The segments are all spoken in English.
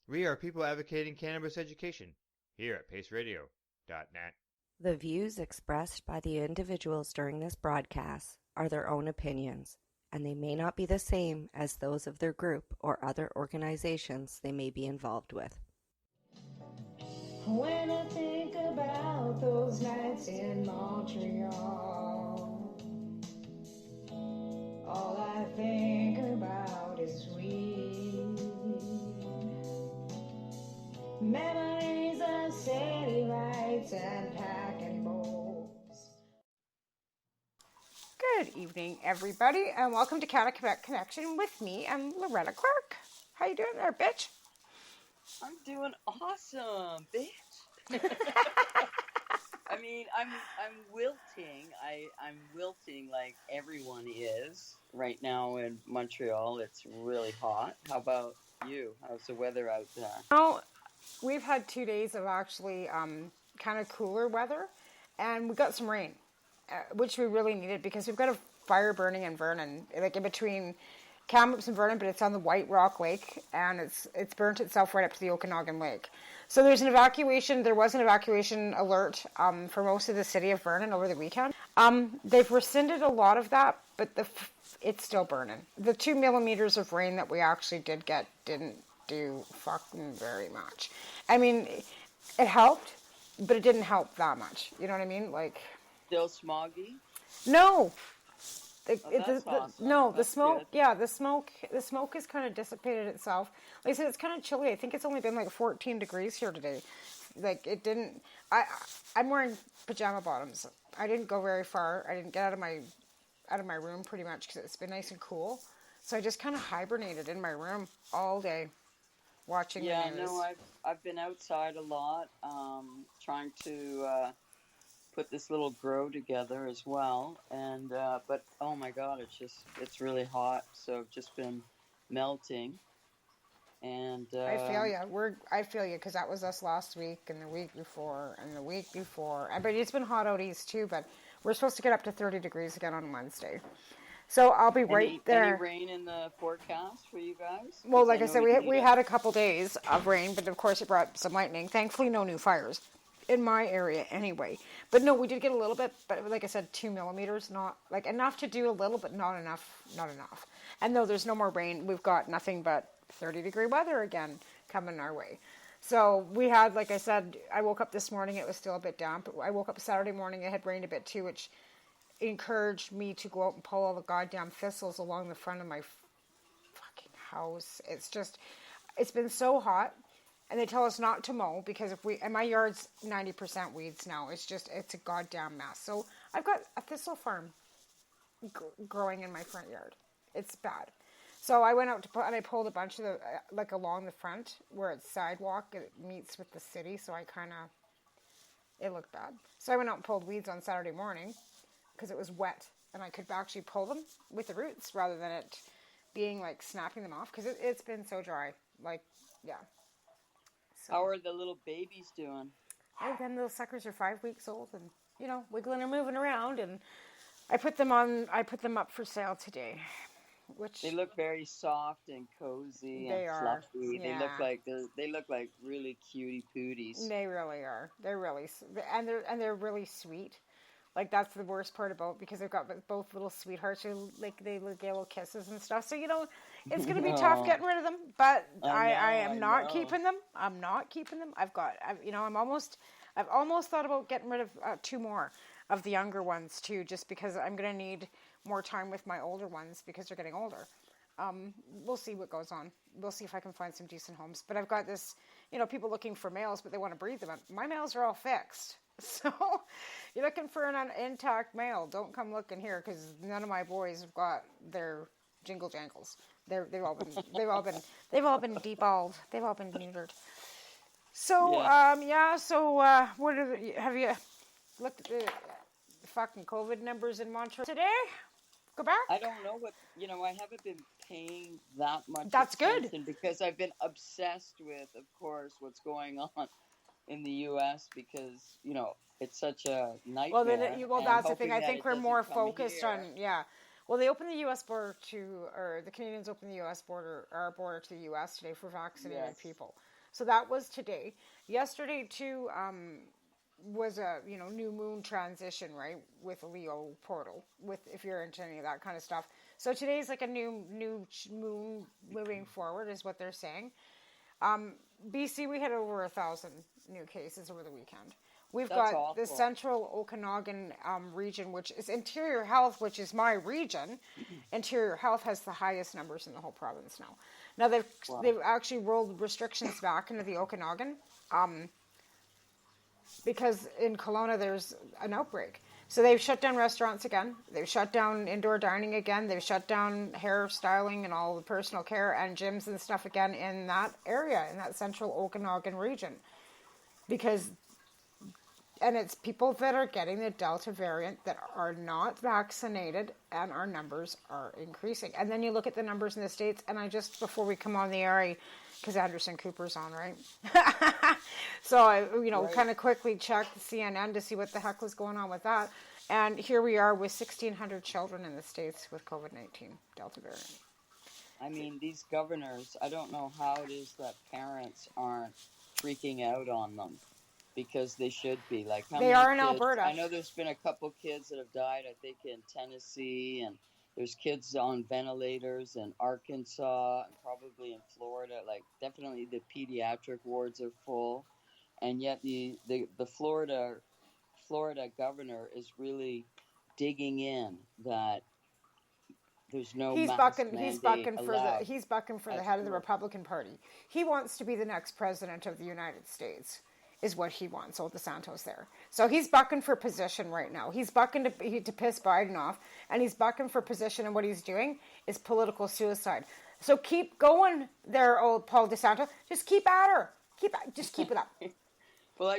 We are people advocating cannabis education here at paceradio.net. The views expressed by the individuals during this broadcast are their own opinions, and they may not be the same as those of their group or other organizations they may be involved with. When I think about those nights in Montreal, all I think about is weed. Memories of city lights and packing bowls. Good evening, everybody, and welcome to Cannabis Connection with me. I'm Loretta Clark. How you doing there, bitch? I'm doing awesome, bitch. I mean, I'm wilting. I'm wilting like everyone is right now in Montreal. It's really hot. How about you? How's the weather out there? Well, we've had 2 days of actually kind of cooler weather, and we got some rain, which we really needed because we've got a fire burning in Vernon, like in between Kamloops and Vernon, but it's on the White Rock Lake, and it's burnt itself right up to the Okanagan Lake. So there was an evacuation alert for most of the city of Vernon over the weekend. They've rescinded a lot of that, but it's still burning. The 2 millimeters of rain that we actually did get didn't do fucking very much. I mean, it helped, but it didn't help that much. You know what I mean? Like, Still smoggy? no. Awesome. The smoke. Good. Yeah, the smoke has kind of dissipated itself. Like I said, it's kind of chilly. I think it's only been like 14 degrees here today. Like it didn't. I'm wearing pajama bottoms. I didn't go very far. I didn't get out of my room pretty much because it's been nice and cool. So I just kind of hibernated in my room all day, watching the news. Yeah, no, I've been outside a lot, trying to put this little grow together as well, and but oh my god, it's really hot, so I've just been melting. And I feel you because that was us last week and the week before and the week before. But it's been hot out east too. But we're supposed to get up to 30 degrees again on Wednesday, so I'll be right there. Any rain in the forecast for you guys? Well, like I said, we had a couple days of rain, but of course it brought some lightning. Thankfully, no new fires in my area anyway. But no, we did get a little bit, but like I said, 2 millimeters, not like enough to do a little, but not enough. And no, there's no more rain. We've got nothing but 30-degree weather again coming our way. So we had, like I said, I woke up this morning, it was still a bit damp. I woke up Saturday morning, it had rained a bit too, which encouraged me to go out and pull all the goddamn thistles along the front of my fucking house. It's been so hot. And they tell us not to mow because and my yard's 90% weeds now. It's a goddamn mess. So I've got a thistle farm growing in my front yard. It's bad. So I went out and I pulled a bunch of like along the front where it's sidewalk. It meets with the city. So it looked bad. So I went out and pulled weeds on Saturday morning because it was wet and I could actually pull them with the roots rather than it being like snapping them off because it's been so dry. Like, yeah. How are the little babies doing? Oh, them little suckers are 5 weeks old and, wiggling and moving around. And I put them up for sale today, which they look very soft and cozy and fluffy. Yeah. They look like really cutie pooties. They really are. They're really really sweet. Like that's the worst part about because they've got both little sweethearts who they look little kisses and stuff. So it's going to be tough getting rid of them. But I am not keeping them. I'm not keeping them. I've almost thought about getting rid of 2 more of the younger ones too, just because I'm going to need more time with my older ones because they're getting older. We'll see what goes on. We'll see if I can find some decent homes. But I've got this, people looking for males, but they want to breed them. My males are all fixed. So you're looking for an intact male. Don't come looking here because none of my boys have got their jingle jangles. They've all been deballed. They've all been neutered. So have you looked at the fucking COVID numbers in Montreal today? Go back. I don't know I haven't been paying that much attention good because I've been obsessed with, of course, what's going on in the U.S. because, it's such a nightmare. Well, that's the thing. I think we're more focused on, Well, they opened the U.S. border the Canadians opened the U.S. border, our border to the U.S. today for vaccinated people. So that was today. Yesterday too was a new moon transition, right, with Leo portal. With if you're into any of that kind of stuff. So today's like a new moon moving forward, is what they're saying. BC, we had over 1,000 new cases over the weekend. We've That's got awful. the central Okanagan region, which is Interior Health, which is my region. Interior Health has the highest numbers in the whole province now. Now they've actually rolled restrictions back into the Okanagan because in Kelowna there's an outbreak. So they've shut down restaurants again. They've shut down indoor dining again. They've shut down hair styling and all the personal care and gyms and stuff again in that area, in that central Okanagan region. And it's people that are getting the Delta variant that are not vaccinated, and our numbers are increasing. And then you look at the numbers in the States, and before we come on the air, because Anderson Cooper's on, right? So I, Right. kind of quickly checked the CNN to see what the heck was going on with that. And here we are with 1,600 children in the States with COVID-19 Delta variant. I mean, these governors, I don't know how it is that parents aren't freaking out on them, because they should be. Like, how They many are in kids? Alberta. I know there's been a couple kids that have died, I think, in Tennessee, and there's kids on ventilators in Arkansas and probably in Florida. Like, definitely the pediatric wards are full, and yet the Florida governor is really digging in that there's no mask mandate allowed. He's bucking for the at head of the school. Republican Party. He wants to be the next president of the United States, is what he wants. Old DeSantos there. So he's bucking for position right now. He's bucking to piss Biden off, and he's bucking for position, and what he's doing is political suicide. So keep going there, old Paul DeSanto. Just keep at her. Just keep it up. Well,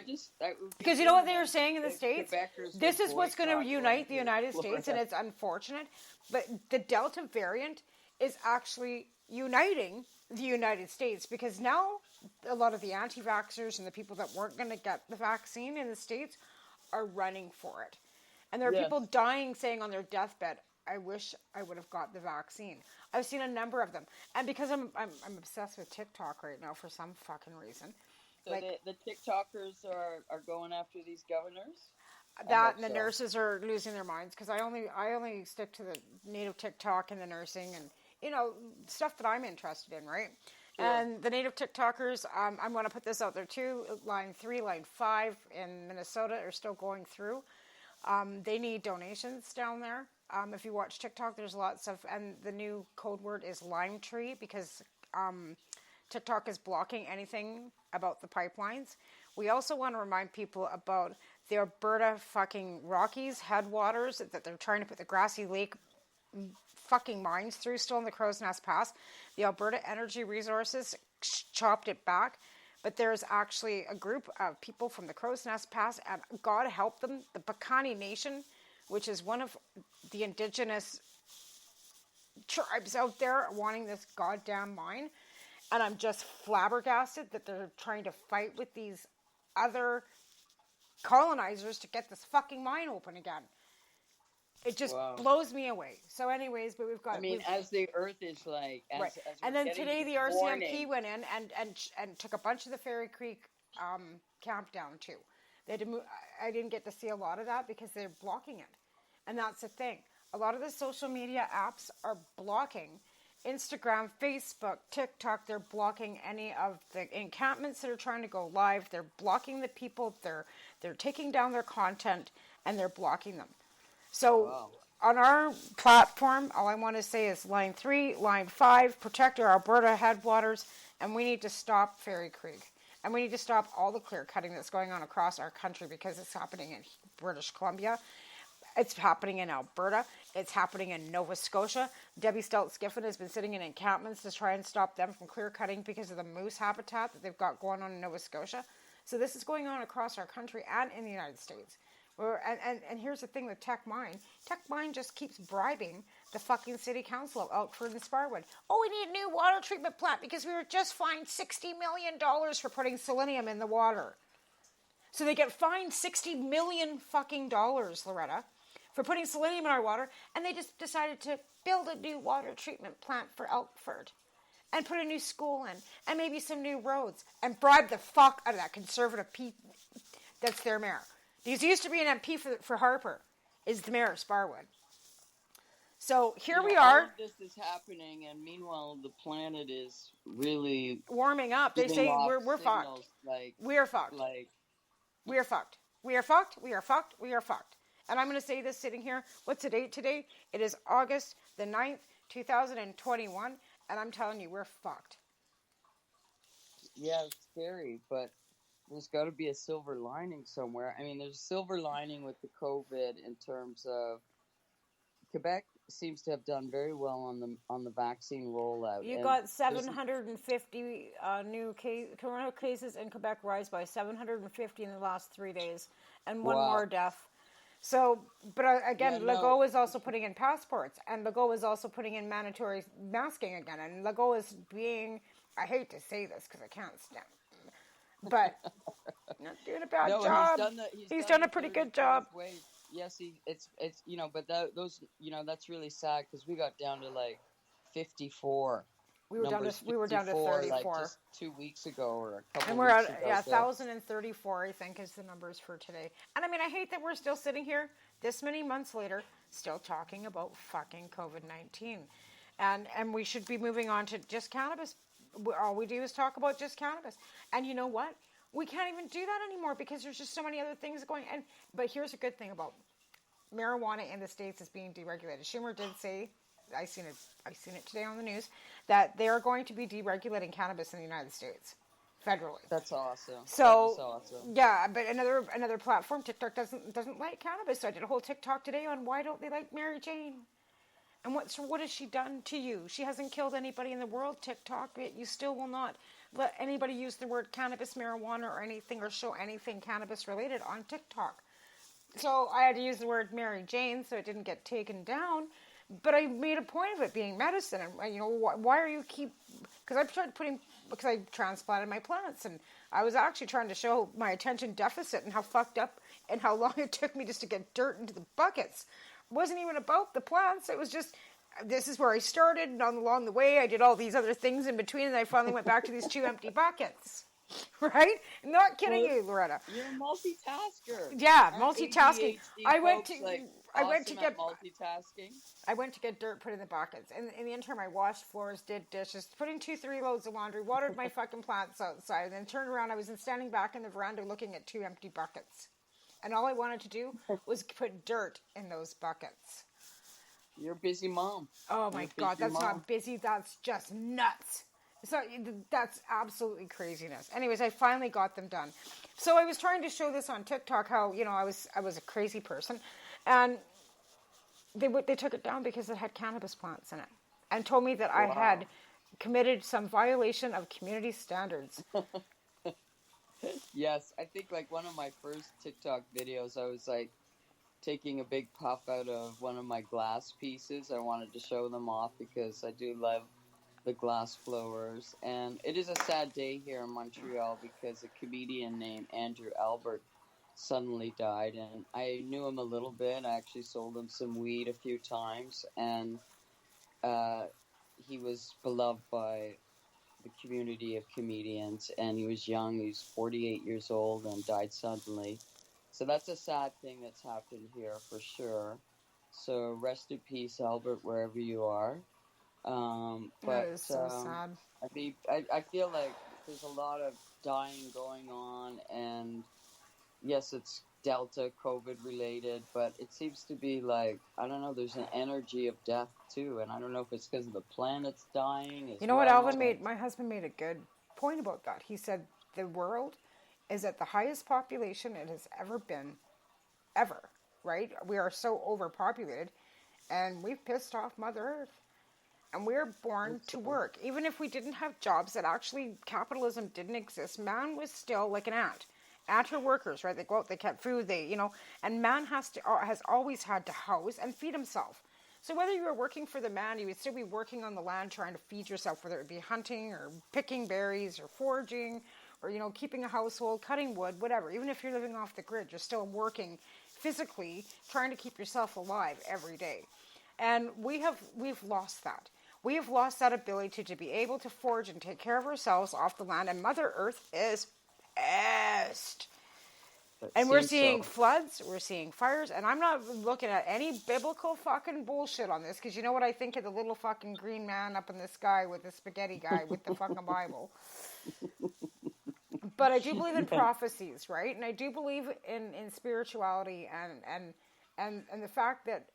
Because you know what they were saying in the States? Quebecers This would is what's going to boycott unite the going to United States, and Florida. it's unfortunate. But the Delta variant is actually uniting the United States, because now a lot of the anti-vaxxers and the people that weren't going to get the vaccine in the States are running for it. And there are Yes. people dying saying on their deathbed, I wish I would have got the vaccine. I've seen a number of them. And because I'm obsessed with TikTok right now for some fucking reason. So Like, the TikTokers are going after these governors? that hope and the so. nurses are losing their minds, because I only stick to the native TikTok and the nursing and stuff that I'm interested in, right? Sure. And the native TikTokers, I'm going to put this out there too. Line 3, line 5 in Minnesota are still going through. They need donations down there. If you watch TikTok, there's lots of, and the new code word is lime tree, because TikTok is blocking anything about the pipelines. We also want to remind people about the Alberta fucking Rockies headwaters that they're trying to put the Grassy Lake fucking mines through, still in the Crow's Nest Pass. The Alberta Energy Resources chopped it back, but there's actually a group of people from the Crow's Nest Pass, and God help them, the Piikani Nation, which is one of the indigenous tribes out there wanting this goddamn mine. And I'm just flabbergasted that they're trying to fight with these other colonizers to get this fucking mine open again. It just Wow. blows me away. So anyways, but we've got... I mean, as the Earth is like... right. As And we're then getting today the these RCMP warnings- went in and took a bunch of the Fairy Creek camp down too. They had to move, I didn't get to see a lot of that because they're blocking it. And that's the thing. A lot of the social media apps are blocking Instagram, Facebook, TikTok. They're blocking any of the encampments that are trying to go live. They're blocking the people. They're taking down their content, and they're blocking them. So Wow. on our platform, all I want to say is line 3, line 5, protect our Alberta headwaters, and we need to stop Fairy Creek. And we need to stop all the clear cutting that's going on across our country, because it's happening in British Columbia. It's happening in Alberta. It's happening in Nova Scotia. Debbie Steltz-Giffen has been sitting in encampments to try and stop them from clear cutting because of the moose habitat that they've got going on in Nova Scotia. So this is going on across our country and in the United States. And here's the thing with Tech Mine. Tech Mine just keeps bribing the fucking city council of Elkford and Sparwood. Oh, we need a new water treatment plant because we were just fined $60 million for putting selenium in the water. So they get fined $60 million fucking dollars, Loretta, for putting selenium in our water, and they just decided to build a new water treatment plant for Elkford. and put a new school in and maybe some new roads and bribe the fuck out of that conservative that's their mayor. Because he used to be an MP for Harper, is the mayor of Sparwood. So here we are. All of this is happening, and meanwhile, the planet is really warming up. They say we're fucked. We're fucked. We are fucked. We are fucked. We are fucked. We are fucked. And I'm going to say this sitting here. What's the date today? It is August the 9th, 2021. And I'm telling you, we're fucked. Yeah, it's scary, but there's got to be a silver lining somewhere. I mean, there's a silver lining with the COVID in terms of Quebec seems to have done very well on the vaccine rollout. You got 750 new corona cases in Quebec, rise by 750 in the last 3 days, and one more death. So, but again, Legault is also putting in passports, and Legault is also putting in mandatory masking again, and Legault is being, I hate to say this because I can't stand, but not doing a bad job. He's done a pretty good job. Yes, it's but that's really sad because we got down to like 54. We were down to 34 like just 2 weeks ago or a couple. And we're at 1,034, I think, is the numbers for today. And I mean, I hate that we're still sitting here this many months later, still talking about fucking COVID-19, and we should be moving on to just cannabis. All we do is talk about just cannabis, and you know what? We can't even do that anymore because there's just so many other things going. But here's a good thing about marijuana in the States is being deregulated. Schumer did say, I seen it today on the news, that they are going to be deregulating cannabis in the United States federally. That's awesome. So that is awesome. Yeah, but another platform, TikTok doesn't like cannabis. So I did a whole TikTok today on why don't they like Mary Jane. And what has she done to you? She hasn't killed anybody in the world, TikTok, yet you still will not let anybody use the word cannabis, marijuana, or anything, or show anything cannabis related on TikTok. So I had to use the word Mary Jane so it didn't get taken down. But I made a point of it being medicine. And, why are you because I transplanted my plants. And I was actually trying to show my attention deficit and how fucked up and how long it took me just to get dirt into the buckets. It wasn't even about the plants. It was just, this is where I started. And along the way, I did all these other things in between. And I finally went back to these 2 empty buckets. Right? Not kidding you, Loretta. You're a multitasker. Yeah, multitasking. ADHD I went to get multitasking. I went to get dirt put in the buckets. And in the interim, I washed floors, did dishes, put in 2-3 loads of laundry, watered my fucking plants outside, and then turned around. I was standing back in the veranda looking at 2 empty buckets. And all I wanted to do was put dirt in those buckets. You're a busy mom. Oh my God, that's not busy. That's just nuts. So that's absolutely craziness. Anyways, I finally got them done. So I was trying to show this on TikTok how, I was a crazy person. And they took it down because it had cannabis plants in it. And told me that I had committed some violation of community standards. Yes, I think like one of my first TikTok videos, I was like taking a big puff out of one of my glass pieces. I wanted to show them off because I do love the glass blowers. And it is a sad day here in Montreal because a comedian named Andrew Albert suddenly died. And I knew him a little bit. I actually sold him some weed a few times. And he was beloved by the community of comedians. And he was young. He was 48 years old and died suddenly. So that's a sad thing that's happened here for sure. So rest in peace, Albert, wherever you are. That is so sad. I feel like there's a lot of dying going on, and yes, it's Delta COVID related, but it seems to be like, I don't know, there's an energy of death too, and I don't know if it's because of the planet's dying. You know what my husband made a good point about that. He said the world is at the highest population it has ever been, ever, right? We are so overpopulated, and we've pissed off Mother Earth. And we were born to work. Even if we didn't have jobs, that actually capitalism didn't exist, man was still like an ant. Ant are workers, right? They go out, they get food, and man has always had to house and feed himself. So whether you were working for the man, you would still be working on the land trying to feed yourself, whether it be hunting or picking berries or foraging or, keeping a household, cutting wood, whatever. Even if you're living off the grid, you're still working physically, trying to keep yourself alive every day. And we've lost that. We have lost that ability to be able to forage and take care of ourselves off the land, and Mother Earth is pissed. And we're seeing floods, we're seeing fires, and I'm not looking at any biblical fucking bullshit on this, because you know what I think of the little fucking green man up in the sky with the spaghetti guy with the fucking Bible. But I do believe in prophecies, right? And I do believe in spirituality and the fact that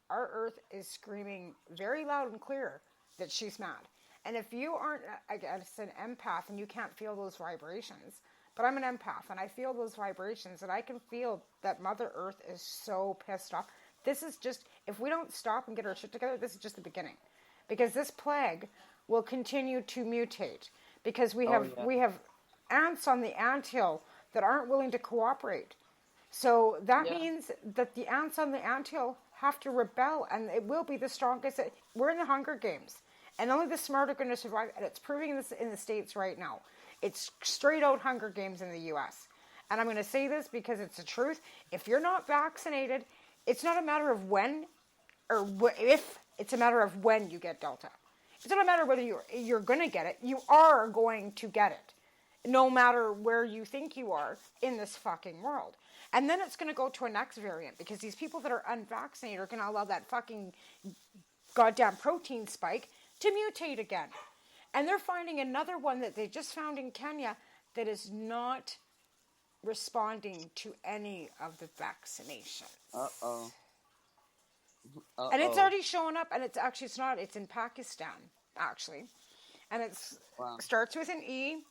our earth is screaming very loud and clear that she's mad. And if you aren't, I guess, an empath and you can't feel those vibrations, but I'm an empath and I feel those vibrations, and I can feel that Mother Earth is so pissed off. This is just, if we don't stop and get our shit together, this is just the beginning. Because this plague will continue to mutate. Because we have ants on the anthill that aren't willing to cooperate. So that means that the ants on the anthill have to rebel, and it will be the strongest. We're in the Hunger Games, and only the smart are going to survive, and it's proving this in the States right now. It's straight out Hunger Games in the U.S. And I'm going to say this because it's the truth. If you're not vaccinated, it's not a matter of when or if, it's a matter of when you get Delta. It's not a matter of whether you're going to get it. You are going to get it, no matter where you think you are in this fucking world. And then it's going to go to a next variant, because these people that are unvaccinated are going to allow that fucking goddamn protein spike to mutate again. And they're finding another one that they just found in Kenya that is not responding to any of the vaccinations. Uh-oh. And it's already showing up, and it's in Pakistan, actually. And it starts with an E.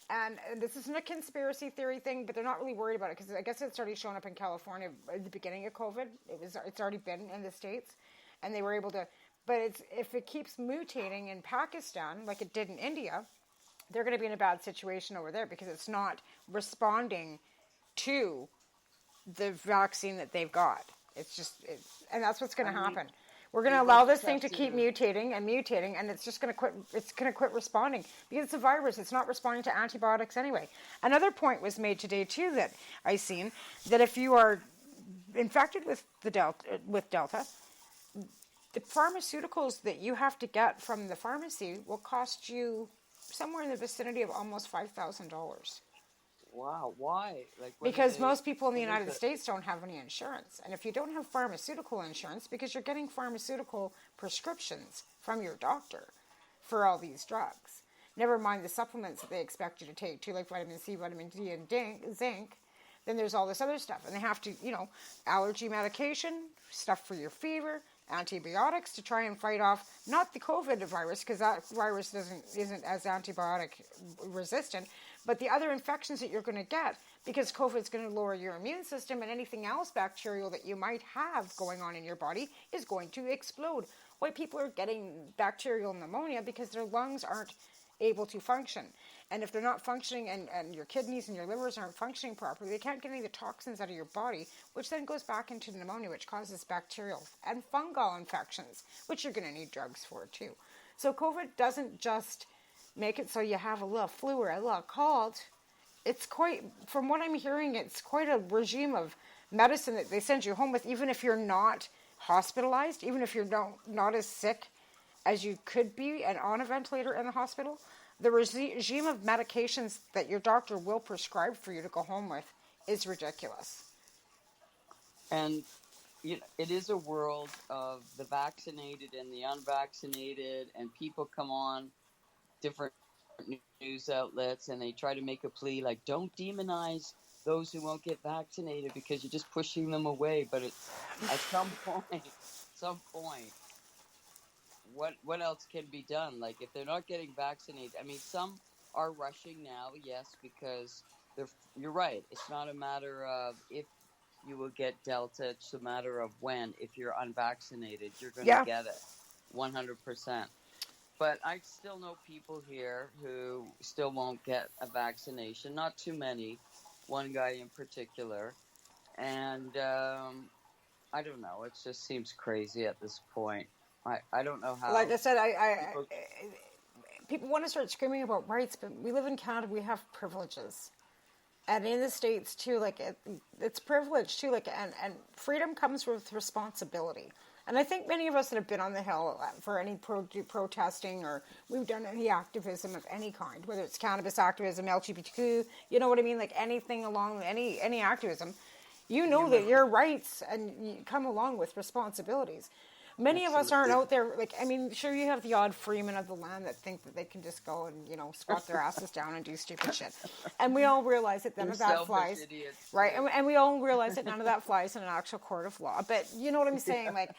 And this isn't a conspiracy theory thing, but they're not really worried about it, because I guess it's already shown up in California at the beginning of COVID. It's already been in the States, and they were able to. But if it keeps mutating in Pakistan like it did in India, they're going to be in a bad situation over there, because it's not responding to the vaccine that they've got. And that's what's going to happen. We're going to allow this thing to keep mutating, and it's just going to quit. It's going to quit responding, because it's a virus. It's not responding to antibiotics anyway. Another point was made today too that I seen, that if you are infected with Delta, the pharmaceuticals that you have to get from the pharmacy will cost you somewhere in the vicinity of almost $5,000. Wow, why? Because most people in the United States don't have any insurance. And if you don't have pharmaceutical insurance, because you're getting pharmaceutical prescriptions from your doctor for all these drugs, never mind the supplements that they expect you to take too, like vitamin C, vitamin D, and zinc, then there's all this other stuff. And they have to, allergy medication, stuff for your fever, antibiotics to try and fight off, not the COVID virus, because that virus isn't as antibiotic resistant, but the other infections that you're going to get, because COVID is going to lower your immune system, and anything else bacterial that you might have going on in your body is going to explode. Why people are getting bacterial pneumonia, because their lungs aren't able to function. And if they're not functioning, and your kidneys and your livers aren't functioning properly, they can't get any of the toxins out of your body, which then goes back into pneumonia, which causes bacterial and fungal infections, which you're going to need drugs for too. So COVID doesn't just make it so you have a little flu or a little cold. It's quite, from what I'm hearing, it's quite a regime of medicine that they send you home with, even if you're not hospitalized, even if you're not as sick as you could be and on a ventilator in the hospital. The regime of medications that your doctor will prescribe for you to go home with is ridiculous. And it is a world of the vaccinated and the unvaccinated, and people come on different news outlets and they try to make a plea like, don't demonize those who won't get vaccinated because you're just pushing them away. But at some point, what else can be done? Like, if they're not getting vaccinated, I mean, some are rushing now, yes, because you're right. It's not a matter of if you will get Delta. It's a matter of when. If you're unvaccinated, you're going to get it 100%. But I still know people here who still won't get a vaccination. Not too many. One guy in particular. And I don't know. It just seems crazy at this point. I don't know how. Like I said, people want to start screaming about rights, but we live in Canada. We have privileges. And in the States, too, like, it's privilege, too. Like, and freedom comes with responsibility. And I think many of us that have been on the Hill for any protesting, or we've done any activism of any kind, whether it's cannabis activism, LGBTQ, you know what I mean, like anything along any activism, you know that your rights and you come along with responsibilities. Many of us aren't out there, like, I mean, sure, you have the odd freemen of the land that think that they can just go and, you know, squat their asses down and do stupid shit. And we all realize that none of that flies. Idiots. Right? And we all realize that none of that flies in an actual court of law. But you know what I'm saying? Like,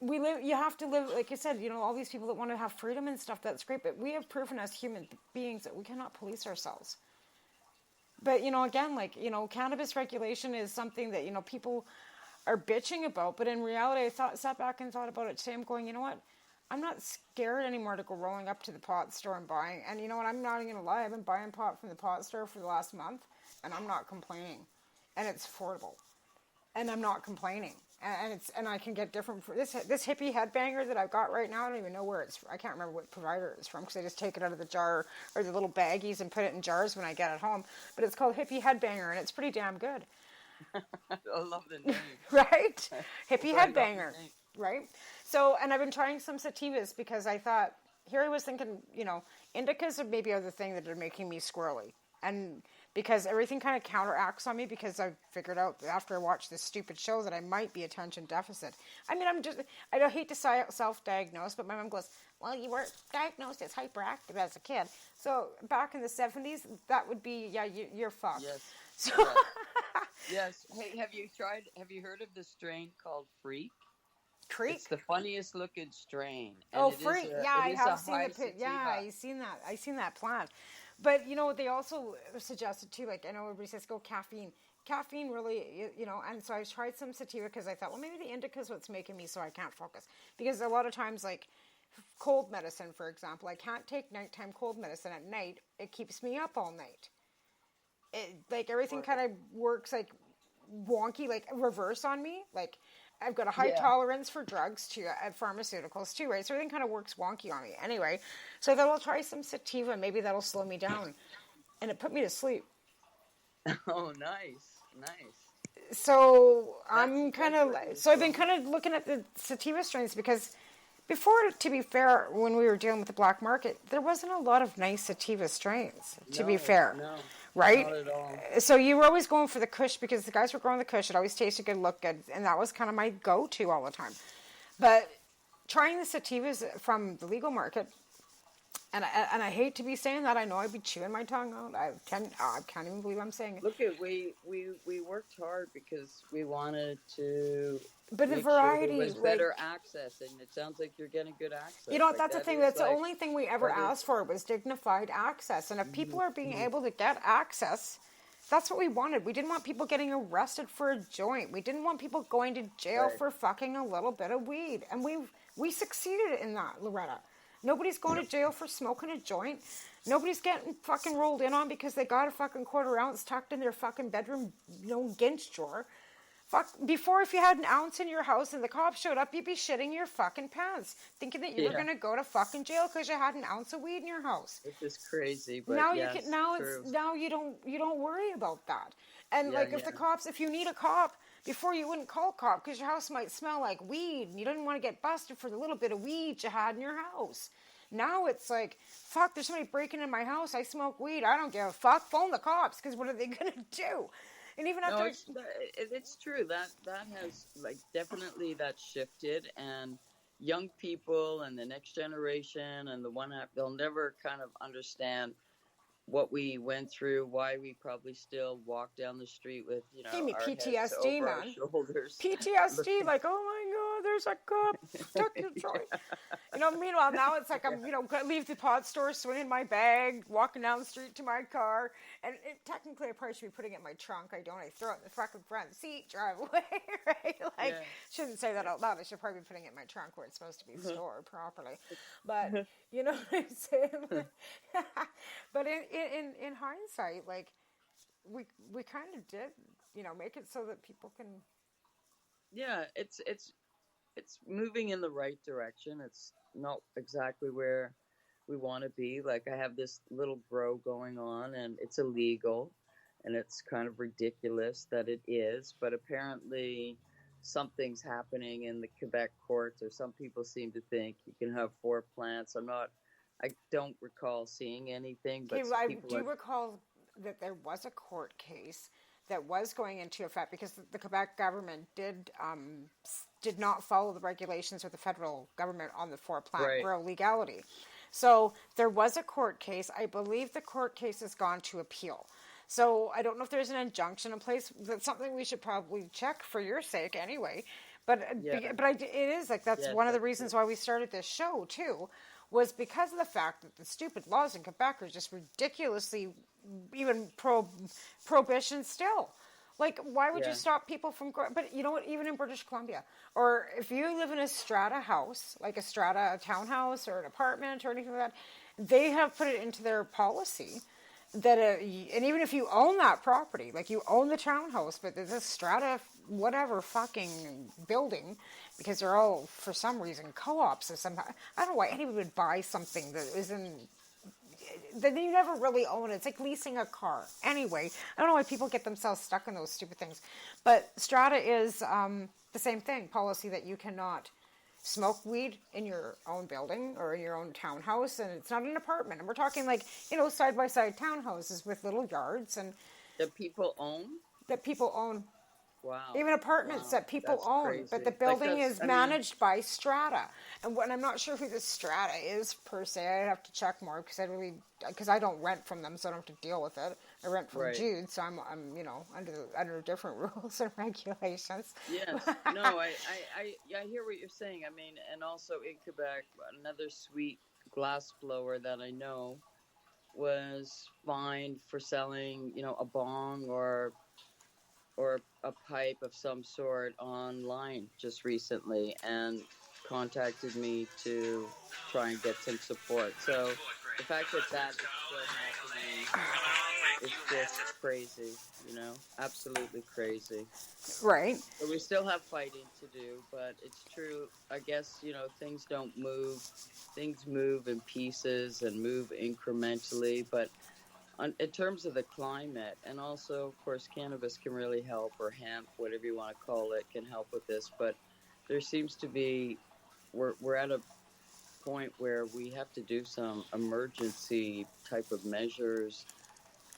you have to live, like you said, you know, all these people that want to have freedom and stuff, that's great. But we have proven as human beings that we cannot police ourselves. But, you know, again, like, you know, cannabis regulation is something that, you know, people are bitching about, but in reality, I sat back and thought about it today. I'm going, you know what? I'm not scared anymore to go rolling up to the pot store and buying. And you know what? I'm not even gonna lie. I've been buying pot from the pot store for the last month, and I'm not complaining. And it's affordable, and I'm not complaining. And I can get different for this hippie headbanger that I've got right now. I don't even know where it's. I can't remember what provider it's from because I just take it out of the jar or the little baggies and put it in jars when I get it home. But it's called Hippie Headbanger, and it's pretty damn good. I love the name. Right? Hippie headbanger. Right? So, and I've been trying some sativas because I thought, here I was thinking, you know, indicas are maybe the thing that are making me squirrely. And because everything kind of counteracts on me because I figured out after I watched this stupid show that I might be attention deficit. I mean, I don't hate to self-diagnose, but my mom goes, well, you were diagnosed as hyperactive as a kid. So back in the 70s, that would be, yeah, you're fucked. Yes. So yes. Hey, have you heard of the strain called Freak? Creek? It's the funniest looking strain. And Freak. Yeah, I have seen the pit. Yeah, I seen that. I seen that plant. But, you know, they also suggested too, like, I know everybody says go caffeine. Caffeine really, you know, and so I tried some sativa because I thought, well, maybe the indica is what's making me so I can't focus. Because a lot of times, like, cold medicine, for example, I can't take nighttime cold medicine at night. It keeps me up all night. Like, everything kind of works, like, wonky, like, reverse on me. Like, I've got a high tolerance for drugs, too, at pharmaceuticals, too, right? So everything kind of works wonky on me. Anyway, so I thought I'll try some sativa. Maybe that'll slow me down. And it put me to sleep. Oh, nice. So I've been kind of looking at the sativa strains because before, to be fair, when we were dealing with the black market, there wasn't a lot of nice sativa strains, to be fair. No, right? not at all. So you were always going for the Kush because the guys were growing the Kush. It always tasted good, looked good, and that was kind of my go-to all the time. But trying the sativas from the legal market, and I hate to be saying that. I know I'd be chewing my tongue out. I can't even believe I'm saying it. Look, we worked hard because we wanted to. But the variety, sure there was better access, and it sounds like you're getting good access. You know, that's the thing. That's the only thing we ever asked for was dignified access. And if people are being able to get access, that's what we wanted. We didn't want people getting arrested for a joint. We didn't want people going to jail for fucking a little bit of weed. And we succeeded in that, Loretta. Nobody's going to jail for smoking a joint. Nobody's getting fucking rolled in on because they got a fucking quarter ounce tucked in their fucking bedroom, ginch drawer. Fuck, before, if you had an ounce in your house and the cops showed up, you'd be shitting your fucking pants, thinking that you were going to go to fucking jail because you had an ounce of weed in your house. It's just crazy, but now you don't worry about that. And if you need a cop, before you wouldn't call a cop because your house might smell like weed and you didn't want to get busted for the little bit of weed you had in your house. Now it's like, fuck, there's somebody breaking in my house. I smoke weed. I don't give a fuck. Phone the cops because what are they going to do? And even after it's true that has definitely that shifted, and young people and the next generation and they'll never kind of understand what we went through, why we probably still walk down the street with our PTSD, heads over man. our shoulders. PTSD, like, oh my God, there's a cop stuck in the joint. Meanwhile now it's like I'm, leave the pot store, swinging my bag, walking down the street to my car, and technically I probably should be putting it in my trunk. I don't. I throw it in the fucking front seat, drive away, right? Shouldn't say that out loud. I should probably be putting it in my trunk where it's supposed to be stored properly. But you know what I'm saying? But in hindsight, like we kind of did, make it so that people can. Yeah, it's moving in the right direction. It's not exactly where we want to be. Like, I have this little grow going on, and it's illegal, and it's kind of ridiculous that it is. But apparently, something's happening in the Quebec courts, or some people seem to think you can have 4 plants. I don't recall seeing anything, but Okay, well, I people do are. recall that there was a court case that was going into effect because the Quebec government did not follow the regulations of the federal government on the 4-plant Right. grow legality. So there was a court case. I believe the court case has gone to appeal. So I don't know if there's an injunction in place. That's something we should probably check for your sake anyway. But it is like that's one of the reasons why we started this show too, was because of the fact that the stupid laws in Quebec are just ridiculously even prohibition still. Like, why would you stop people from growing? But you know what? Even in British Columbia, or if you live in a strata house, like a townhouse or an apartment or anything like that, they have put it into their policy that, and even if you own that property, like you own the townhouse, but there's a strata, whatever fucking building, because they're all, for some reason, co-ops or somehow. I don't know why anyone would buy something that isn't, that you never really own it. It's like leasing a car. Anyway, I don't know why people get themselves stuck in those stupid things. But strata is the same thing, policy that you cannot smoke weed in your own building or in your own townhouse, and it's not an apartment. And we're talking like, side-by-side townhouses with little yards and That people own? that people own. Wow. Even apartments that people own, crazy. but the building is managed by strata. And I'm not sure who the strata is per se. I'd have to check more because I don't rent from them, so I don't have to deal with it. I rent from Jude, so I'm under different rules and regulations. Yes. No, I hear what you're saying. I mean, and also in Quebec, another sweet glass blower that I know was fined for selling, a bong or a pipe of some sort online just recently, and contacted me to try and get some support. So the fact that is still happening is just crazy, absolutely crazy. Right. So we still have fighting to do, but it's true. I guess, things don't move. Things move in pieces and move incrementally, but in terms of the climate, and also, of course, cannabis can really help, or hemp, whatever you want to call it, can help with this. But there seems to be, we're at a point where we have to do some emergency type of measures.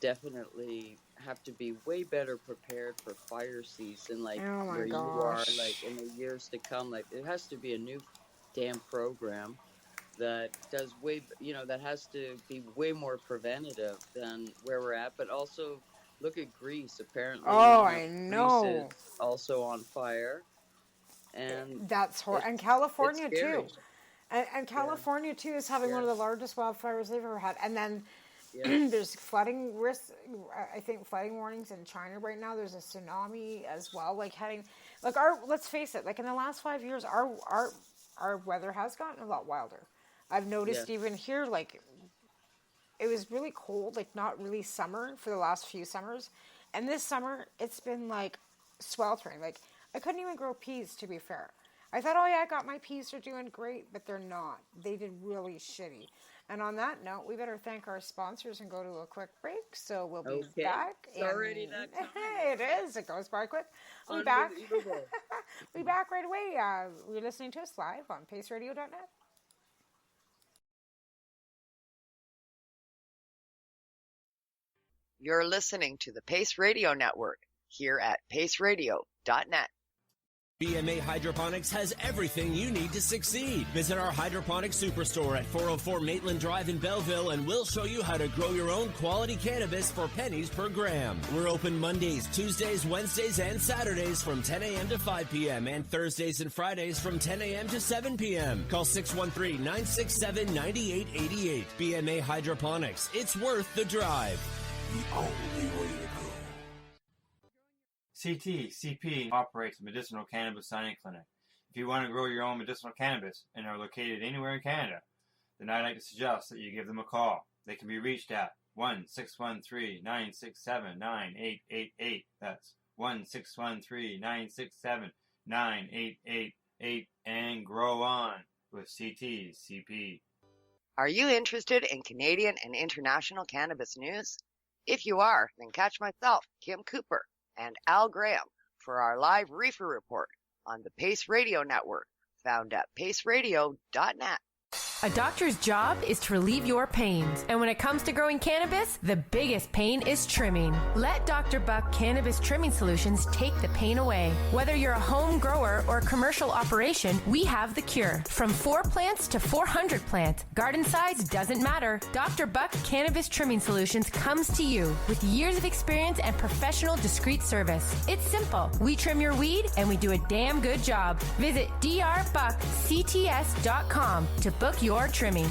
Definitely have to be way better prepared for fire season, like where you are, like in the years to come. Like, it has to be a new damn program that does that has to be way more preventative than where we're at. But also, look at Greece. Apparently, I know. Greece is also on fire, and that's horrible. And California too, and California too is having one of the largest wildfires they've ever had. And then there's flooding risks. I think flooding warnings in China right now. There's a tsunami as well. Let's face it. Like in the last 5 years, our weather has gotten a lot wilder. I've noticed even here, like, it was really cold, like not really summer for the last few summers. And this summer, it's been like sweltering. Like, I couldn't even grow peas, to be fair. I thought, I got my peas are doing great, but they're not. They did really shitty. And on that note, we better thank our sponsors and go to a quick break. So we'll be back. It's already that time. It is. It goes by quick. We'll be back. We'll be back right away. You're listening to us live on paceradio.net. You're listening to the Pace Radio Network here at paceradio.net. BMA Hydroponics has everything you need to succeed. Visit our hydroponics superstore at 404 Maitland Drive in Belleville, and we'll show you how to grow your own quality cannabis for pennies per gram. We're open Mondays, Tuesdays, Wednesdays, and Saturdays from 10 a.m. to 5 p.m. and Thursdays and Fridays from 10 a.m. to 7 p.m. Call 613-967-9888. BMA Hydroponics. It's worth the drive. The only way to go. CP operates a medicinal cannabis signing clinic. If you want to grow your own medicinal cannabis and are located anywhere in Canada, then I'd like to suggest that you give them a call. They can be reached at 1-613-967-9888. That's 1-613-967-9888, and grow on with CP. Are you interested in Canadian and international cannabis news? If you are, then catch myself, Kim Cooper, and Al Graham for our live reefer report on the Pace Radio Network, found at paceradio.net. A doctor's job is to relieve your pains. And when it comes to growing cannabis, the biggest pain is trimming. Let Dr. Buck Cannabis Trimming Solutions take the pain away. Whether you're a home grower or a commercial operation, we have the cure. From 4 plants to 400 plants, garden size doesn't matter. Dr. Buck Cannabis Trimming Solutions comes to you with years of experience and professional discreet service. It's simple. We trim your weed and we do a damn good job. Visit drbuckcts.com to book your trimming.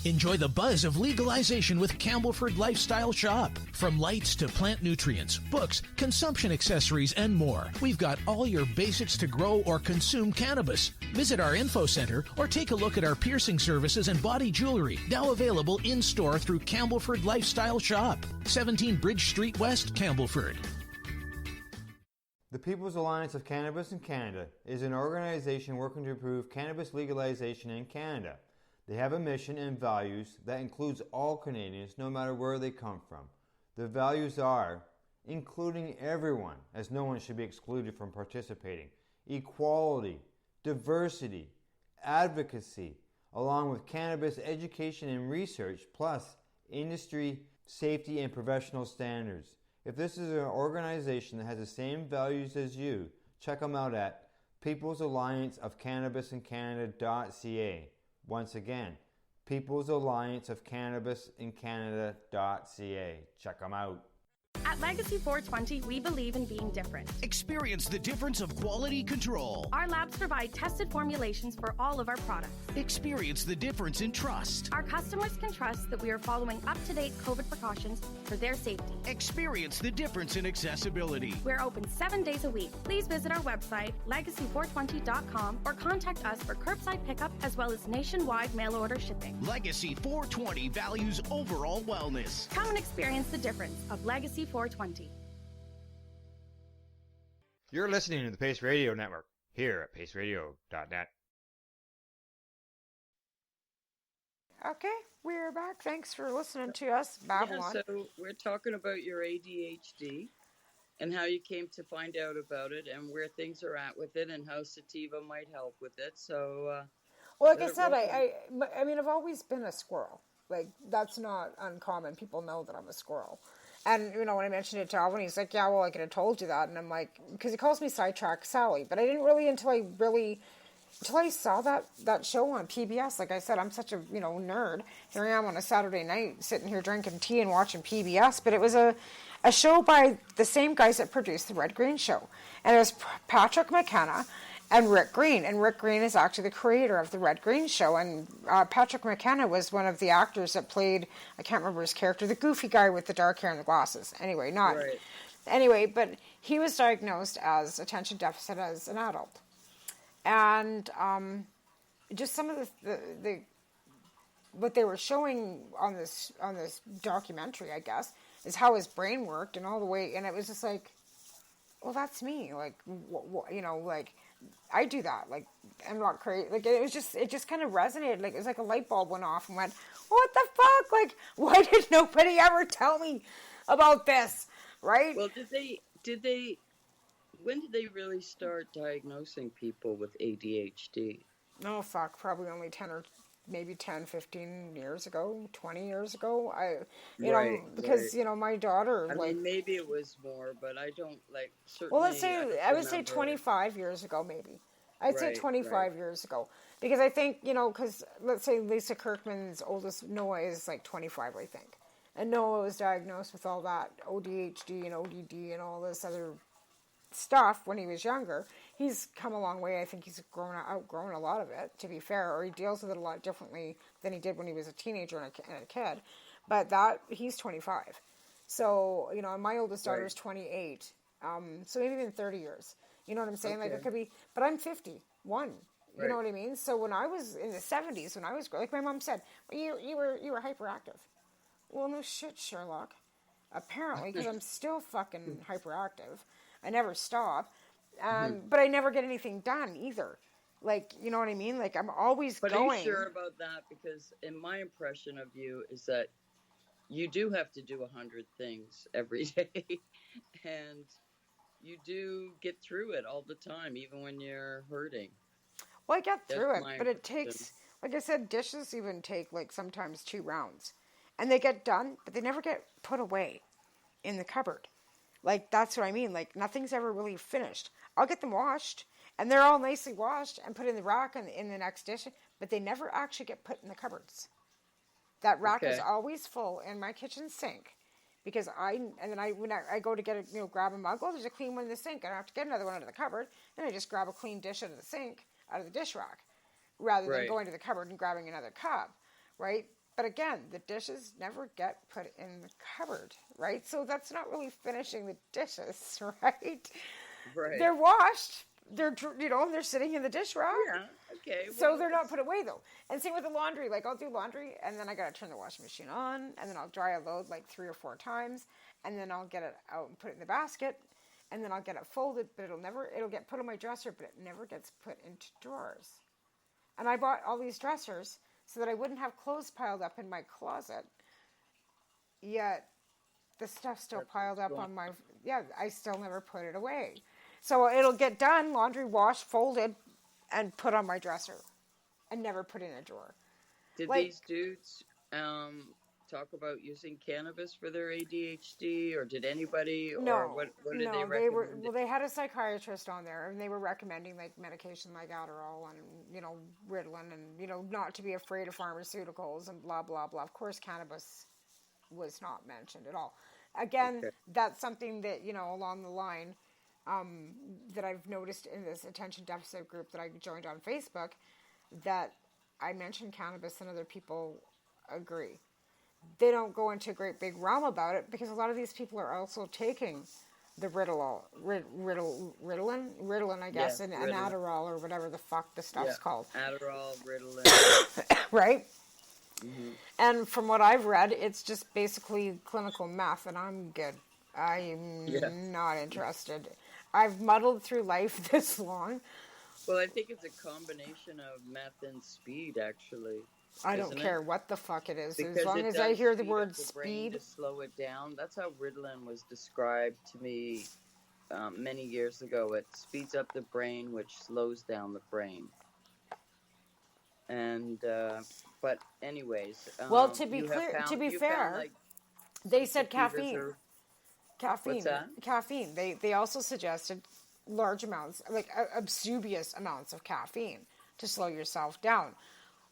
Enjoy the buzz of legalization with Campbellford Lifestyle Shop. From lights to plant nutrients, books, consumption accessories, and more, we've got all your basics to grow or consume cannabis. Visit our info center or take a look at our piercing services and body jewelry, now available in-store through Campbellford Lifestyle Shop, 17 Bridge Street West, Campbellford. The People's Alliance of Cannabis in Canada is an organization working to improve cannabis legalization in Canada. They have a mission and values that includes all Canadians, no matter where they come from. The values are including everyone, as no one should be excluded from participating, equality, diversity, advocacy, along with cannabis education and research, plus industry, safety, and professional standards. If this is an organization that has the same values as you, check them out at People's Alliance of Cannabis in Canada.ca. Once again, People's Alliance of Cannabis in Canada.ca. Check them out. At Legacy 420, we believe in being different. Experience the difference of quality control. Our labs provide tested formulations for all of our products. Experience the difference in trust. Our customers can trust that we are following up-to-date COVID precautions for their safety. Experience the difference in accessibility. We're open 7 days a week. Please visit our website, legacy420.com, or contact us for curbside pickup as well as nationwide mail order shipping. Legacy 420 values overall wellness. Come and experience the difference of Legacy 420. You're listening to the Pace Radio Network here at paceradio.net. Okay, we're back. Thanks for listening to us, Babylon. Yeah, so we're talking about your ADHD and how you came to find out about it and where things are at with it and how sativa might help with it. So, well, like I said, I mean, I've always been a squirrel. Like, that's not uncommon. People know that I'm a squirrel. And, you know, when I mentioned it to Alvin, he's like, yeah, well, I could have told you that. And I'm like, because he calls me Sidetrack Sally. But I didn't really, until I saw that show on PBS. Like I said, I'm such a, nerd. Here I am on a Saturday night sitting here drinking tea and watching PBS. But it was a show by the same guys that produced the Red Green Show. And it was Patrick McKenna and Rick Green. And Rick Green is actually the creator of the Red Green Show. And Patrick McKenna was one of the actors that played, I can't remember his character, the goofy guy with the dark hair and the glasses. Anyway, but he was diagnosed as attention deficit as an adult. And just some of the what they were showing on this documentary, I guess, is how his brain worked and all the way. And it was just like, well, that's me. Like, like I do that. Like, I'm not crazy. Like, it just kind of resonated. Like, it was like a light bulb went off and went, what the fuck? Like, why did nobody ever tell me about this? Right? Well, when did they really start diagnosing people with ADHD? Oh, fuck. Probably only 10, 15 years ago, 20 years ago. My daughter, I mean, maybe it was more, but I don't, certainly. Well, I would say 25 years ago, maybe. I'd say 25 years ago. Because I think, because let's say Lisa Kirkman's oldest, Noah, is 25, I think. And Noah was diagnosed with all that ADHD and ODD and all this other stuff when he was younger. He's come a long way. I think he's outgrown a lot of it, to be fair, or he deals with it a lot differently than he did when he was a teenager and a kid. But he's 25. So, and my oldest daughter is 28. So maybe in 30 years. You know what I'm saying? Okay. Like, it could be, but I'm 51. You know what I mean? So when I was in the 70s, when I was, like my mom said, well, you were hyperactive. Well, no shit, Sherlock. Apparently, because I'm still fucking hyperactive. I never stop. But I never get anything done either. Like, you know what I mean? Like, I'm always going. But are you sure about that? Because in my impression of you is that you do have to do 100 things every day. And you do get through it all the time, even when you're hurting. Well, I get through it, my but it impression. takes, like I said, dishes even take like sometimes 2 rounds. And they get done, but they never get put away in the cupboard. Like, that's what I mean. Like, nothing's ever really finished. I'll get them washed, and they're all nicely washed and put in the rack and in the next dish, but they never actually get put in the cupboards. That rack is Okay. always full in my kitchen sink. Because when I go to get grab a mug, oh, there's a clean one in the sink. I don't have to get another one out of the cupboard. Then I just grab a clean dish out of the sink, out of the dish rack, rather than Right. going to the cupboard and grabbing another cup, right? But again, the dishes never get put in the cupboard, right? So that's not really finishing the dishes, right? Right. They're washed. They're they're sitting in the dish rack. Yeah. Okay. So well, they're not put away though. And same with the laundry. Like I'll do laundry and then I gotta turn the washing machine on and then I'll dry a load like 3 or 4 times and then I'll get it out and put it in the basket and then I'll get it folded, but it'll get put on my dresser, but it never gets put into drawers. And I bought all these dressers so that I wouldn't have clothes piled up in my closet. Yet the stuff's still piled up on my, I still never put it away. So it'll get done, laundry washed, folded, and put on my dresser, and never put in a drawer. Did these dudes talk about using cannabis for their ADHD, or did anybody, No, or what did no, they recommend? they had a psychiatrist on there, and they were recommending like medication like Adderall and Ritalin, and not to be afraid of pharmaceuticals and blah blah blah. Of course, cannabis was not mentioned at all. Again, that's something that along the line. That I've noticed in this attention deficit group that I joined on Facebook, that I mentioned cannabis and other people agree. They don't go into a great big realm about it because a lot of these people are also taking the Ritalin, I guess, and Adderall or whatever the fuck the stuff's called. Adderall, Ritalin. Right? Mm-hmm. And from what I've read, it's just basically clinical meth, and I'm good. I'm not interested. I've muddled through life this long. Well, I think it's a combination of meth and speed, actually. I don't care what the fuck it is. Because as long as I hear the word speed. To slow it down. That's how Ritalin was described to me many years ago. It speeds up the brain, which slows down the brain. And, but anyways. Well, to be fair, they said caffeine. What's that? Caffeine. They also suggested large amounts, like obsequious amounts of caffeine to slow yourself down.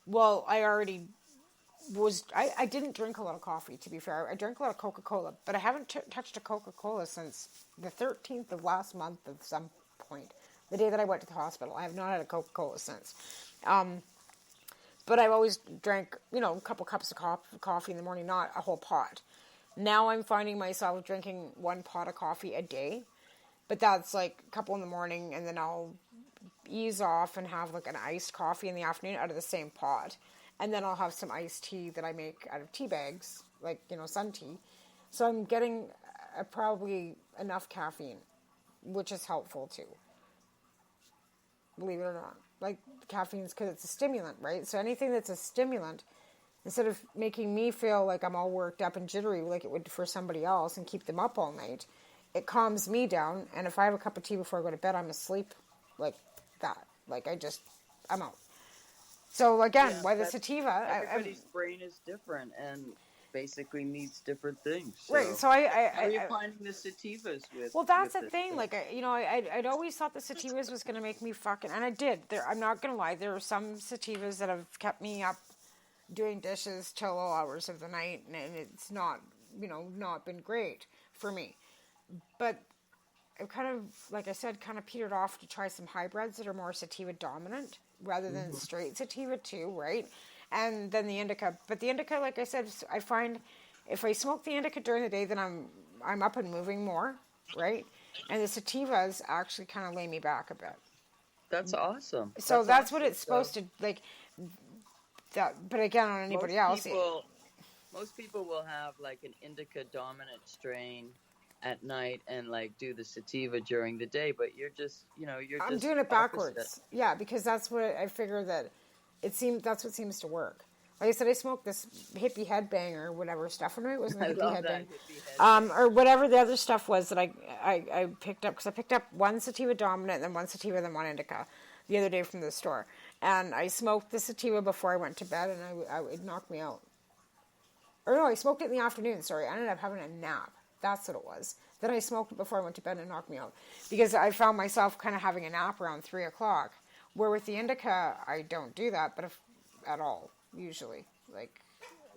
Well, I didn't drink a lot of coffee, to be fair. I drank a lot of Coca-Cola, but I haven't touched a Coca-Cola since the 13th of last month at some point, the day that I went to the hospital. I have not had a Coca-Cola since. But I've always drank, a couple cups of coffee in the morning, not a whole pot. Now I'm finding myself drinking 1 pot of coffee a day, but that's like a couple in the morning, and then I'll ease off and have like an iced coffee in the afternoon out of the same pot, and then I'll have some iced tea that I make out of tea bags, like sun tea. So I'm getting probably enough caffeine, which is helpful too. Believe it or not, like caffeine's because it's a stimulant, right? So anything that's a stimulant, instead of making me feel like I'm all worked up and jittery like it would for somebody else and keep them up all night, it calms me down. And if I have a cup of tea before I go to bed, I'm asleep like that. Like I'm out. So again, why the sativa? Everybody's brain is different and basically needs different things. So. Right. So how are you finding the sativas with? Well, that's the thing. Like I'd always thought the sativas was going to make me fucking, and I did. I'm not going to lie. There are some sativas that have kept me up doing dishes till all hours of the night, and it's not, not been great for me. But I've kind of, like I said, kind of petered off to try some hybrids that are more sativa dominant rather than straight sativa too, right? And then the indica. But the indica, like I said, I find if I smoke the indica during the day, then I'm up and moving more, right? And the sativas actually kind of lay me back a bit. That's awesome. So that's what it's supposed to, like... That, but again, on anybody else, most people will have like an indica dominant strain at night and like do the sativa during the day. But you're just, I'm doing it backwards. Yeah, because that's what I figure that that's what seems to work. Like I said, I smoked this hippie headbanger or whatever stuff. No, it wasn't a I hippie love headbang. that hippie headbang. Or whatever the other stuff was that I picked up. Because I picked up one sativa dominant and then one sativa and then one indica the other day from the store. And I smoked the sativa before I went to bed, and it knocked me out. Or no, I smoked it in the afternoon, sorry. I ended up having a nap. That's what it was. Then I smoked it before I went to bed and it knocked me out. Because I found myself kind of having a nap around 3 o'clock. Where with the indica, I don't do that, but if at all, usually. Like,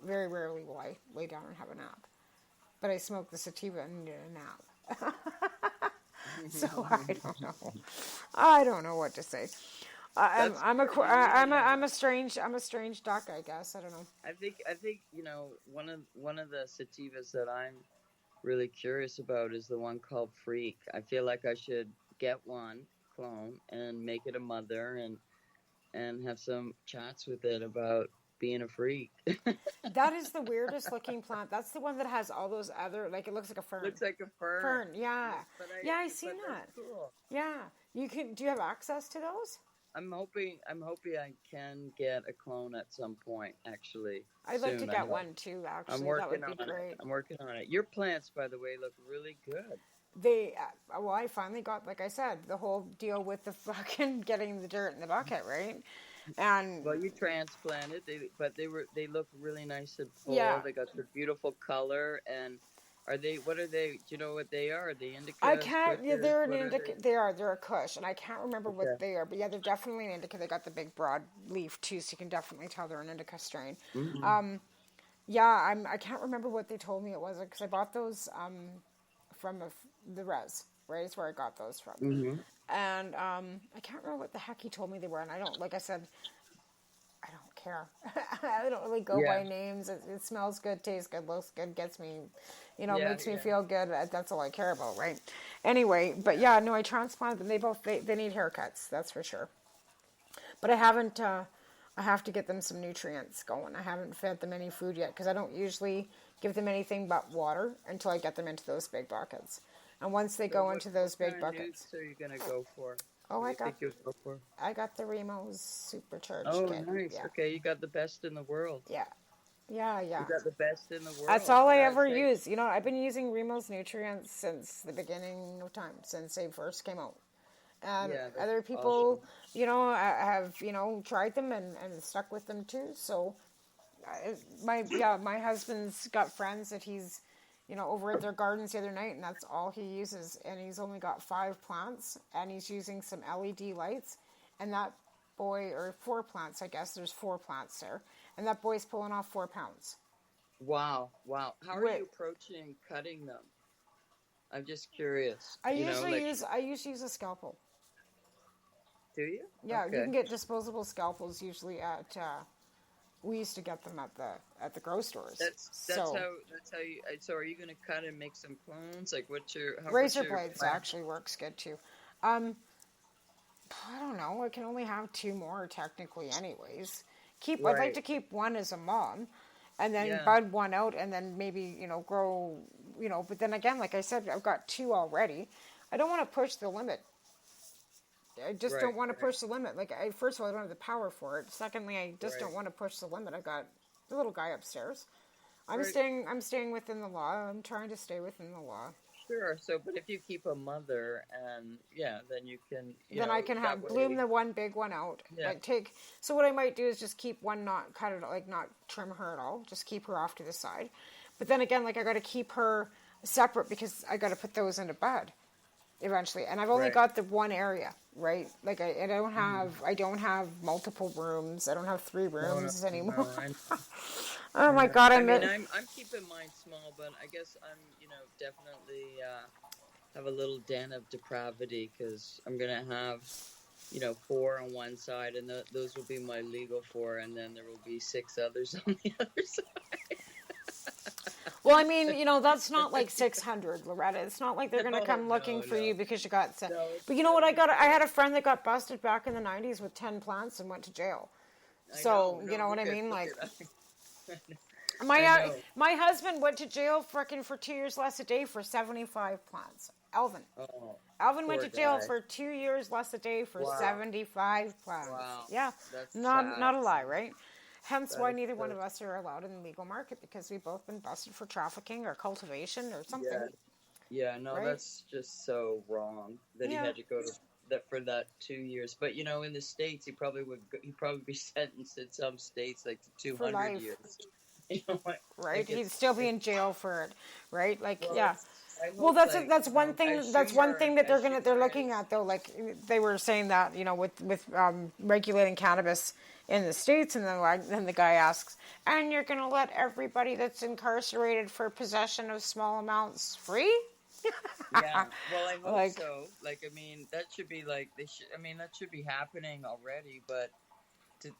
very rarely will I lay down and have a nap. But I smoked the sativa and needed a nap. So I don't know. I don't know what to say. I'm a strange duck, I guess. I don't know. I think one of the sativas that I'm really curious about is the one called Freak. I feel like I should get one clone and make it a mother and have some chats with it about being a freak. That is the weirdest looking plant. That's the one that has all those other, like, it looks like a fern. Looks like a fern. Fern, yeah. Yes, I seen that. Cool. Yeah. Do you have access to those? I'm hoping I can get a clone at some point, actually. I'd like to soon. get one too, actually. That would be great. I'm working on it. Your plants, by the way, look really good. I finally got, like I said, the whole deal with the fucking getting the dirt in the bucket, right? And well, you transplanted, they look really nice and full. Yeah. They got the beautiful color. And what are they? Do you know what they are? Are they indica? I can't. Yeah, they're an What are indica. They're a kush, and I can't remember what they are. But yeah, they're definitely an indica. They got the big broad leaf too, so you can definitely tell they're an indica strain. Mm-hmm. I can't remember what they told me it was, because I bought those from the res. Right, is where I got those from. Mm-hmm. And I can't remember what the heck he told me they were. And I don't, like I said, I don't care. I don't really go by names. It smells good, tastes good, looks good, gets me, makes me feel good. That's all I care about, right? Anyway, but yeah, no, I transplanted them. They need haircuts, that's for sure. But I haven't, I have to get them some nutrients going. I haven't fed them any food yet, because I don't usually give them anything but water until I get them into those big buckets. And once they go into those big buckets. What are you going to go for? Oh, I got the Remo's supercharged kit. Oh, nice. Yeah. Okay, you got the best in the world. Yeah. You got the best in the world. That's all I ever use. I've been using Remo's nutrients since the beginning of time, since they first came out. And other people, awesome. Have, tried them and stuck with them too. So my husband's got friends that he's, over at their gardens the other night, and that's all he uses. And he's only got 5 plants, and he's using some LED lights. And that boy, or 4 plants, I guess, there's 4 plants there. And that boy's pulling off 4 pounds. Wow. How are you approaching cutting them? I'm just curious. I usually use a scalpel. Do you? Yeah, okay. You can get disposable scalpels usually at... we used to get them at the grocery stores. That's how you. So are you going to cut and make some clones? Like razor blades actually works good too. I don't know. I can only have 2 more technically, anyways. I'd like to keep one as a mom, and then bud one out, and then maybe grow. But then again, like I said, I've got 2 already. I don't want to push the limit. I just don't want to push the limit. Like, first of all, I don't have the power for it. Secondly, I just don't want to push the limit. I've got the little guy upstairs. I'm staying within the law. I'm trying to stay within the law. Sure. So, but if you keep a mother, and then you can. I can bloom the one big one out. Yeah. So what I might do is just keep one, not cut it, like not trim her at all. Just keep her off to the side. But then again, like I got to keep her separate because I got to put those into bud eventually. And I've only got the one area. Right, like I don't have multiple rooms. I don't have 3 rooms anymore. Oh my God! I'm keeping mine small, but I guess I'm definitely have a little den of depravity because I'm gonna have 4 on one side, and those will be my legal 4, and then there will be 6 others on the other side. Well, I mean, that's not like 600, Loretta. It's not like they're going to come looking for you because you got sent. But you know what I got? I had a friend that got busted back in the 90s with 10 plants and went to jail. So, you know what I mean? Like, my husband went to jail for 2 years less a day for 75 plants. Alvin. Oh, Alvin went to jail for 2 years less a day for 75 plants. Wow. Yeah. That's not a lie, right? Hence That why is neither one so, of us are allowed in the legal market, because we've both been busted for trafficking or cultivation or something, yeah. Yeah, no, right? that's just so wrong that he Yeah. had to go to that for that 2 years. But you know, in the states, he'd probably be sentenced in some states like to For 200 life, years. You know what? right? Like He'd still be it's in jail for it, right? Like, well, yeah. it's. I Well, hope like that's you one know, thing. as That's one Schumer thing that as they're Schumer looking is. at, though. Like they were saying that, you know, with regulating cannabis in the states, and then the guy asks, and you're going to let everybody that's incarcerated for possession of small amounts free? Yeah, well, I hope Like, so. Like, I mean, that should be like they should. I mean, that should be happening already. But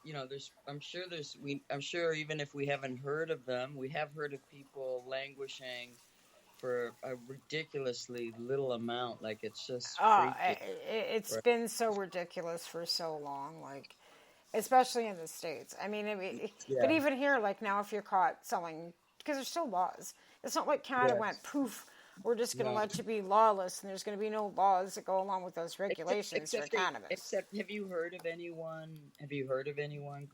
you know, I'm sure even if we haven't heard of them, we have heard of people languishing for a ridiculously little amount. Like, it's just freaky. it's Right? been so ridiculous for so long. Like, especially in the states. I mean, but Yeah. even here, like now, if you're caught selling, because there's still laws. It's not like Canada went Yes. poof. We're just going to No. let you be lawless, and there's going to be no laws that go along with those regulations for cannabis. Except, have you heard of anyone? Have you heard of anyone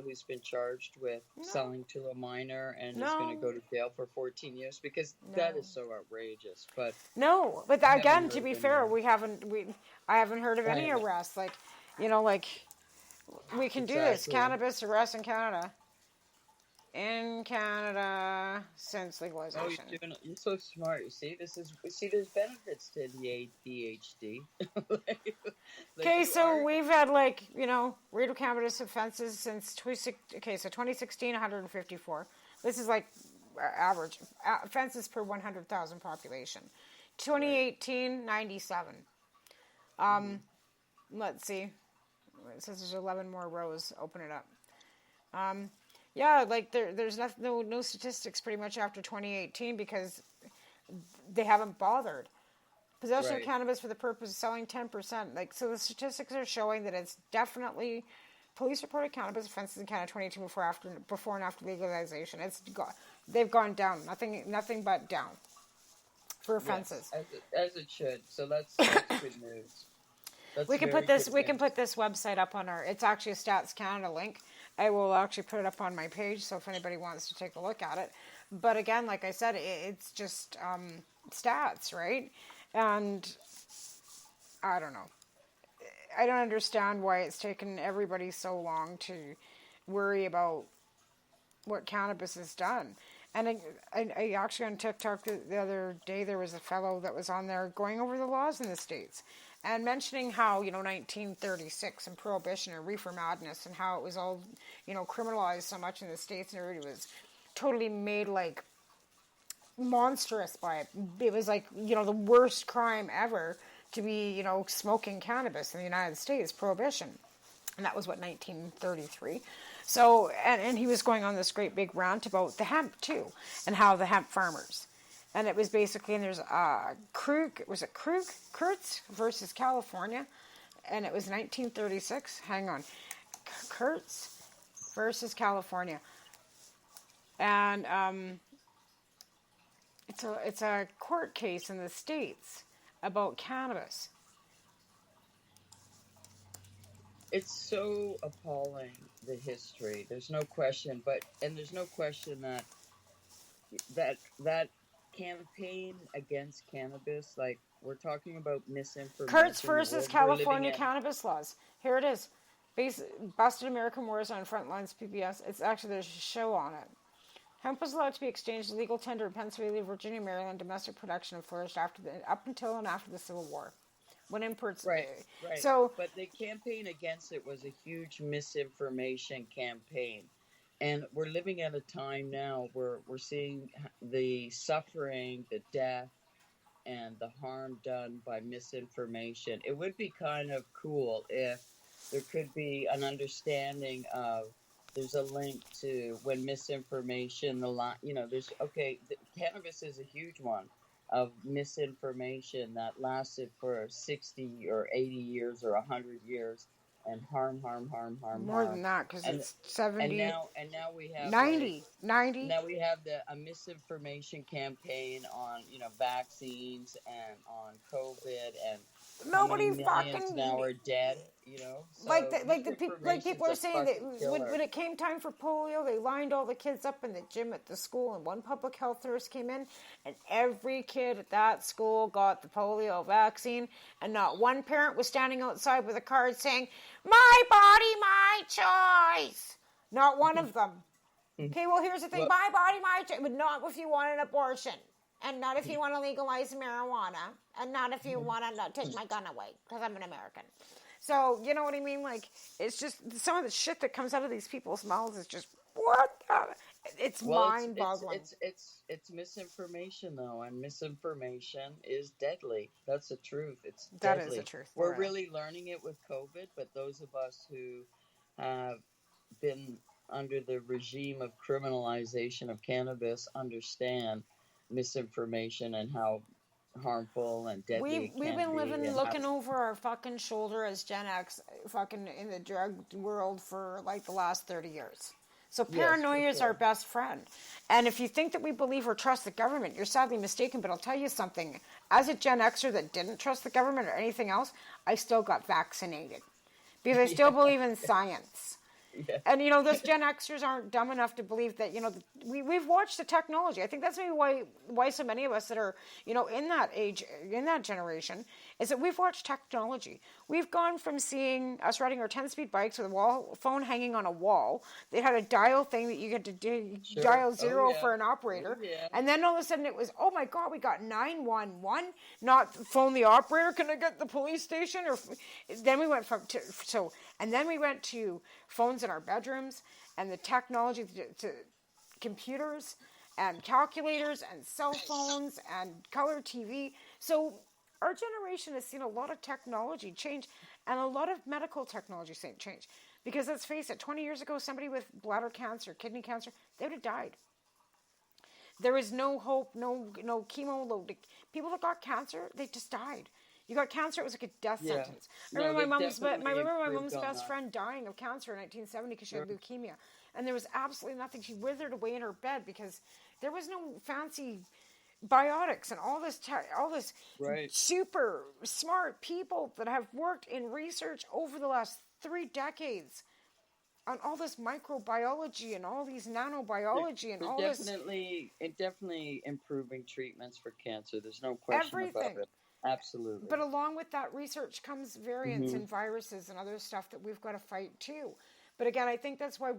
who's been charged with selling to a minor and is going to No. go to jail for 14 years? Because that No. is so outrageous. But No, but I haven't again, heard to be of fair, anyone. I haven't heard of I any haven't. arrests. Like, you know, like we can do this Exactly. cannabis arrest in Canada. In Canada since Oh, legalization. you're so smart. You see, there's benefits to the ADHD. Okay, so we've had rate of cannabis offenses since 2016, 154. This is like average offenses per 100,000 population. 2018, 97. Let's see. It says there's 11 more rows. Open it up. Yeah, like there's no statistics pretty much after 2018 because they haven't bothered. Possession of cannabis for the purpose of selling 10%. Like, so the statistics are showing that it's definitely police reported cannabis offenses in Canada 22 before and after legalization. They've gone down. Nothing but down for offenses. Yes, as it should. So that's good news. We can put this website up on it's actually a Stats Canada link. I will actually put it up on my page, so if anybody wants to take a look at it. But again, like I said, it's just stats, right? And I don't know. I don't understand why it's taken everybody so long to worry about what cannabis has done. And I actually on TikTok the other day, there was a fellow that was on there going over the laws in the States and mentioning how, 1936 and Prohibition and Reefer Madness and how it was all, criminalized so much in the States and everybody was totally made like monstrous by it. It was like, the worst crime ever to be, smoking cannabis in the United States, Prohibition. And that was 1933. So, and he was going on this great big rant about the hemp too, and how the hemp farmers. And it was basically, and there's Kurtz versus California, and it was 1936. Hang on, Kurtz versus California, and it's a court case in the States about cannabis. It's so appalling, the history. There's no question, there's no question that campaign against cannabis, like, we're talking about misinformation. Kurtz versus California cannabis laws. Here it is. Busted American Wars on Frontlines PBS. It's actually, there's a show on it. Hemp was allowed to be exchanged as legal tender in Pennsylvania, Virginia, Maryland. Domestic production flourished up until and after the Civil War. When imports, right. So, but the campaign against it was a huge misinformation campaign, and we're living at a time now where we're seeing the suffering, the death, and the harm done by misinformation. It would be kind of cool if there could be an understanding of. There's a link to when misinformation, cannabis is a huge one of misinformation that lasted for 60 or 80 years or 100 years and harm. More than that, because it's 70. And now we have 90. Now we have a misinformation campaign on, vaccines and on COVID, and Nobody millions fucking now are dead, you know. So like people are misinformation's a saying that fucking killer. when it came time for polio, they lined all the kids up in the gym at the school, and one public health nurse came in, and every kid at that school got the polio vaccine, and not one parent was standing outside with a card saying, "My body, my choice." Not one of them. Okay, well, here's the thing: Well- my body, my choice, but not if you want an abortion. And not if you want to legalize marijuana. And not if you want to not take my gun away. Because I'm an American. So, you know what I mean? Like, it's just, some of the shit that comes out of these people's mouths is just, what the? It's mind-boggling. It's misinformation, though. And misinformation is deadly. That's the truth. It's that deadly. Is the truth. We're really learning it with COVID. But those of us who have been under the regime of criminalization of cannabis understand misinformation and how harmful and deadly We've been looking over our fucking shoulder as Gen X fucking in the drug world for like the last 30 years. So paranoia is our best friend. And if you think that we believe or trust the government, you're sadly mistaken. But I'll tell you something. As a Gen Xer that didn't trust the government or anything else, I still got vaccinated. Because I still believe in science. Yeah. And, you know, those Gen Xers aren't dumb enough to believe that, you know, we've watched the technology. I think that's maybe why so many of us that are, you know, in that age, in that generation, is that we've watched technology. We've gone from seeing us riding our 10-speed bikes with a phone hanging on a wall. They had a dial thing that you had to dial 0 for an operator. And then all of a sudden it was, oh my God, we got 911, not phone the operator. Can I get the police station? Or then we went and then we went to phones in our bedrooms and the technology to computers and calculators and cell phones and color TV. So our generation has seen a lot of technology change and a lot of medical technology change. Because let's face it, 20 years ago, somebody with bladder cancer, kidney cancer, they would have died. There was no hope, no chemo. People that got cancer, they just died. You got cancer, it was like a death sentence. I remember my mom's best friend dying of cancer in 1970 because she had leukemia. And there was absolutely nothing. She withered away in her bed because there was no fancy biotics and all this super smart people that have worked in research over the last 3 decades on all this microbiology and all these nanobiology and all this. Definitely improving treatments for cancer. There's no question about it. Absolutely. But along with that research comes variants and viruses and other stuff that we've got to fight too. But again, I think that's why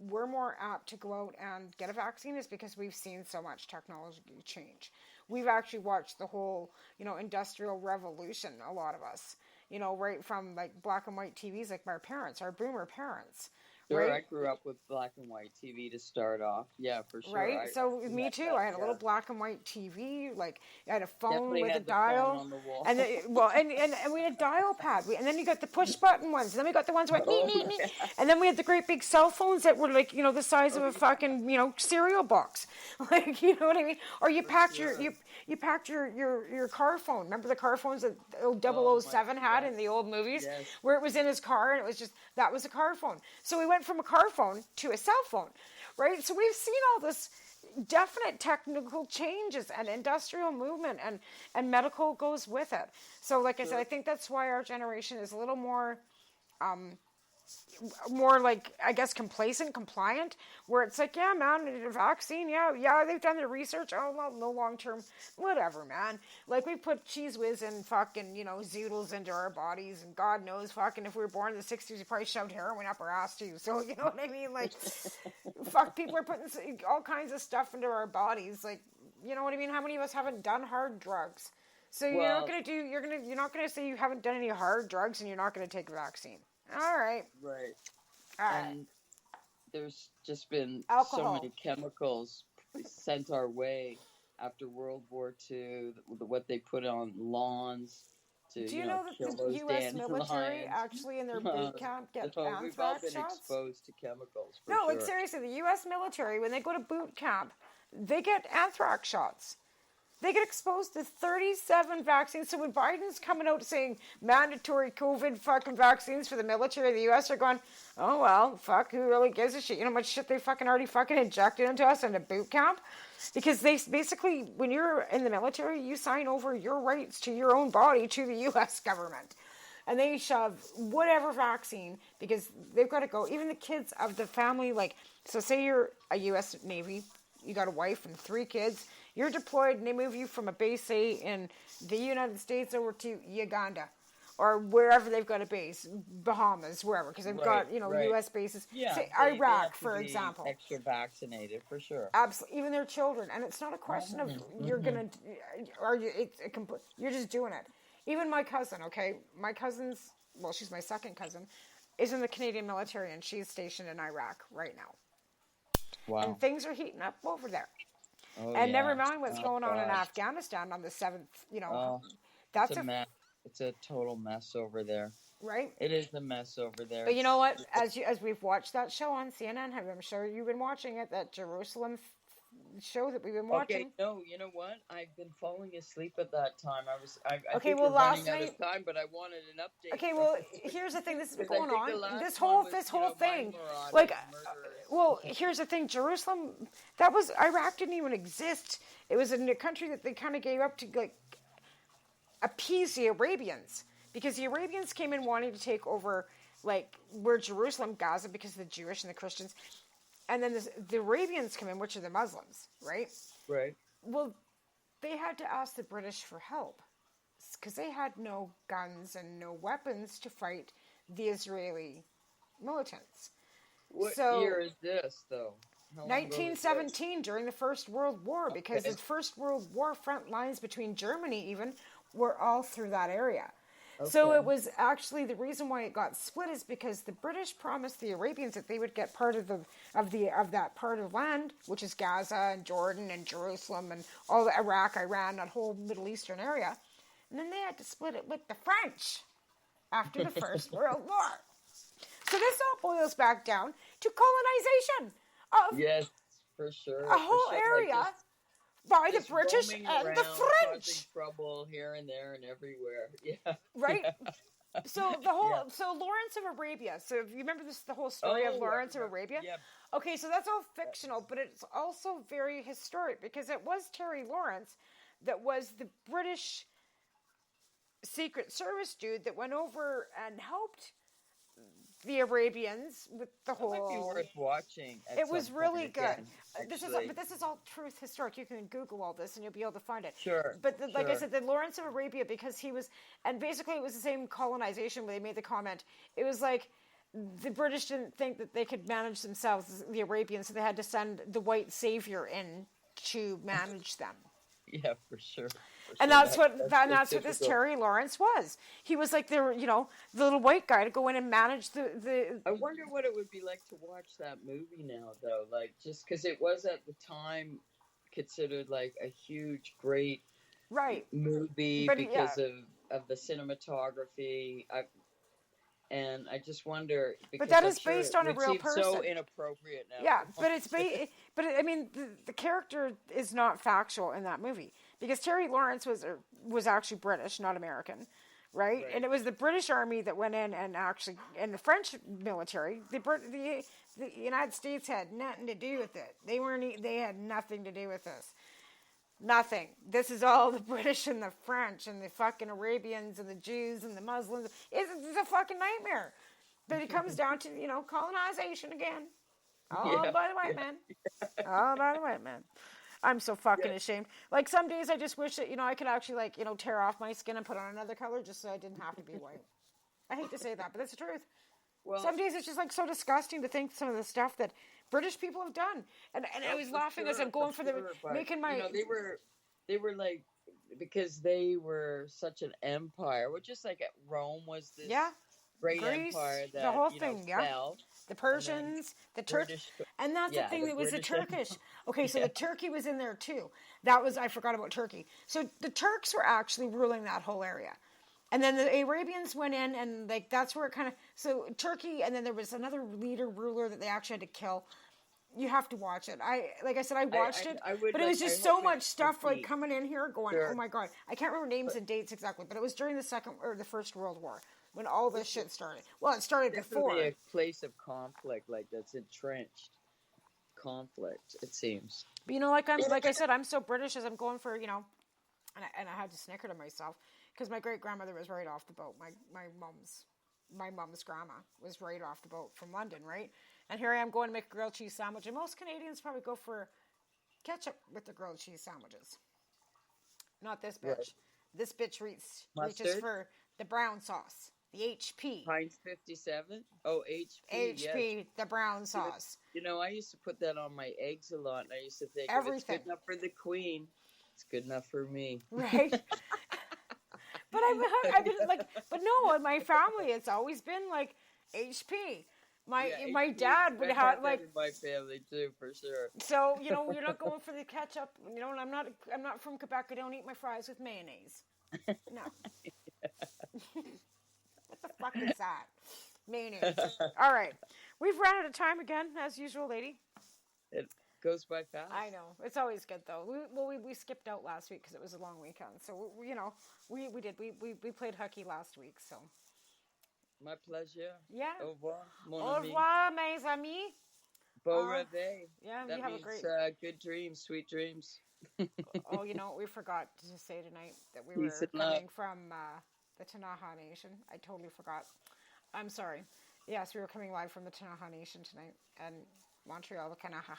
we're more apt to go out and get a vaccine is because we've seen so much technology change. We've actually watched the whole, you know, industrial revolution, a lot of us, you know, right from like black and white TVs, like my parents, our boomer parents. Sure, right? I grew up with black and white TV to start off. Yeah, for sure. Right? So me too. I had a little black and white TV. Like I had a phone with a dial. Phone on the wall. And and we had a dial pad. And then you got the push button ones. And then we got the ones where neat. And then we had the great big cell phones that were like, you know, the size of a fucking, you know, cereal box. Like, you know what I mean? Or you packed you packed your car phone. Remember the car phones that 007 had in the old movies? Yes. Where it was in his car and it was just, that was a car phone. So we went from a car phone to a cell phone, right? So we've seen all this definite technical changes and industrial movement and medical goes with it. So like I said, I think that's why our generation is a little more like, I guess, complacent, compliant, where it's like, yeah, man, a vaccine, yeah, they've done their research, oh, well, no long-term, whatever, man. Like, we put Cheese Whiz and fucking, you know, Zoodles into our bodies, and God knows, fucking, if we were born in the 60s, we probably shoved heroin up our ass, too. So, you know what I mean? Like, fuck, people are putting all kinds of stuff into our bodies. Like, you know what I mean? How many of us haven't done hard drugs? So you're not gonna say you haven't done any hard drugs and you're not gonna take a vaccine. All right. Right. All right. And there's just been alcohol. So many chemicals sent our way after World War II, what they put on lawns to, Do you know that the U.S. military actually in their boot camp get anthrax We've all been shots? exposed to chemicals. No, like seriously, the U.S. military, when they go to boot camp, they get anthrax shots. They get exposed to 37 vaccines. So when Biden's coming out saying mandatory COVID fucking vaccines for the military of the U.S., are going, oh, well, fuck, who really gives a shit? You know how much shit they fucking already fucking injected into us in a boot camp? Because they basically, when you're in the military, you sign over your rights to your own body to the U.S. government. And they shove whatever vaccine, because they've got to go. Even the kids of the family, like, so say you're a U.S. Navy, you got a wife and 3 kids, you're deployed and they move you from a base, say, in the United States over to Uganda or wherever they've got a base, Bahamas, wherever, because they've got, U.S. bases. Yeah, say they Iraq, have to for be example. extra vaccinated, for sure. Absolutely, even their children. And it's not a question of you're going to, or you're just doing it. Even my cousin, okay? My cousin's, well, she's my second cousin, is in the Canadian military, and she's stationed in Iraq right now. Wow. And things are heating up over there. Oh, and yeah. never mind what's going on in God. Afghanistan on the 7th, that's a mess. It's a total mess over there. Right? It is a mess over there. But you know what? As we've watched that show on CNN, I'm sure you've been watching it, that Jerusalem show that we've been watching. Okay, no, you know what? I've been falling asleep at that time. I Okay, think well, we're last running out night. of time, but I wanted an update. Okay, well, here's the thing. This is Because I going think the on. last This one whole was, this you whole know, thing, mine were like, murderers. well, here's the thing. Jerusalem, that was Iraq didn't even exist. It was in a country that they kind of gave up to like appease the Arabians, because the Arabians came in wanting to take over like where Jerusalem, Gaza, because of the Jewish and the Christians, and then the Arabians come in, which are the Muslims, right? Right. Well, they had to ask the British for help because they had no guns and no weapons to fight the Israeli militants. What year is this, though? How long ago was 1917, during the First World War, because Okay. the First World War front lines between Germany even were all through that area. So Okay. it was actually, the reason why it got split is because the British promised the Arabians that they would get part of that part of land, which is Gaza and Jordan and Jerusalem and all the Iraq, Iran, that whole Middle Eastern area. And then they had to split it with the French after the First World War. So this all boils back down to colonization of Yes, for sure. a whole for sure. area Like by the just British roaming and around, the French. causing trouble here and there and everywhere. Yeah. Right? Yeah. So the whole, so Lawrence of Arabia. So if you remember the whole story of Lawrence of Arabia. Yeah. Okay, so that's all fictional, but it's also very historic because it was Terry Lawrence that was the British Secret Service dude that went over and helped the Arabians with the whole. That might be worth watching. It was really good. Actually. This is all truth historic. You can Google all this and you'll be able to find it. Sure. But like I sure. said, the Lawrence of Arabia, because he was, and basically it was the same colonization where they made the comment. It was like the British didn't think that they could manage themselves, the Arabians, so they had to send the white savior in to manage them. Yeah, for sure. And that's what this Terry Lawrence was. He was like the little white guy to go in and manage the. I wonder what it would be like to watch that movie now, though. Like, just because it was at the time considered like a huge, great movie But, because of the cinematography. And I just wonder. But that is based on a real person. So inappropriate now. Yeah, but it's but I mean the character is not factual in that movie because Terry Lawrence was actually British, not American, right? And it was the British Army that went in and actually, and the French military, the United States had nothing to do with it. They had nothing to do with this. Nothing. This is all the British and the French and the fucking Arabians and the Jews and the Muslims. It's a fucking nightmare. But it comes down to, colonization again. All by the white man. All by the white man. I'm so fucking ashamed. Like, some days I just wish that, I could actually, tear off my skin and put on another color just so I didn't have to be white. I hate to say that, but that's the truth. Well, some days it's just, so disgusting to think some of the stuff that British people have done. And I was laughing as I'm going for making my... They were like, because they were such an empire, well, just like Rome was this great Greece, empire that, the whole thing, fell. The Persians, the Turks, and that's the thing that was the Turkish. Okay, so the Turkey was in there too. I forgot about Turkey. So the Turks were actually ruling that whole area. And then the Arabians went in, and that's where it kind of... So Turkey, and then there was another ruler that they actually had to kill. You have to watch it. Like I said, I watched it, I would but it was like- just I so hope much it's stuff like complete. coming in here going, Sure. oh my God. I can't remember names and dates exactly, but it was during the Second or the First World War when all this shit started. Well, it started before. Definitely a place of conflict, like that's entrenched conflict. It seems. But like I said, I'm so British as I'm going for, and I had to snicker to myself because my great grandmother was right off the boat. My mom's grandma was right off the boat from London, right? And here I am going to make a grilled cheese sandwich, and most Canadians probably go for ketchup with their grilled cheese sandwiches. Not this bitch. Right. This bitch reaches Mustard? for the brown sauce, the HP. Heinz 57. Oh, HP. HP, yes. the brown sauce. I used to put that on my eggs a lot, and I used to think if Everything. it's good enough for the queen, it's good enough for me. Right. But I've been like, but no, in my family, it's always been like HP. My dad would I've have had that like in my family too, for sure. So you're not going for the ketchup. And I'm not from Quebec. I don't eat my fries with mayonnaise. No. What the fuck is that? Mayonnaise. All right, we've run out of time again, as usual, lady. It goes by fast. I know. It's always good though. We skipped out last week because it was a long weekend. So we did. We played hockey last week. So. My pleasure. Yeah. Au revoir, mon Au ami. revoir, mes amis. Bon réveil. Yeah, that you have means, a great. Good dreams, sweet dreams. Oh, we forgot to say tonight that we Peace were and love. coming from the Tanaha Nation. I totally forgot. I'm sorry. Yes, we were coming live from the Tanaha Nation tonight and Montreal, the Kanaha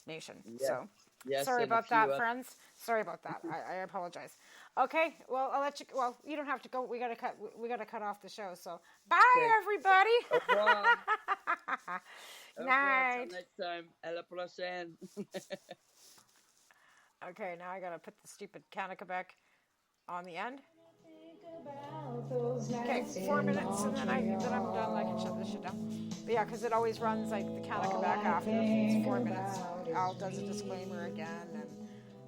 Nation. Yeah. So Yes, sorry and a about few that, other- friends. Sorry about that. I apologize. Okay, well I'll let you. Well, you don't have to go. We gotta cut. We gotta cut off the show. So bye, Okay. everybody. Au revoir. Au revoir. Night. Till next time. À la prochaine. Okay, now I gotta put the stupid Canna-Quebec on the end. Okay, 4 minutes and then I'm done. I can shut this shit down. But yeah, because it always runs like the Canna-Quebec after it's 4 minutes. Al does a disclaimer again, and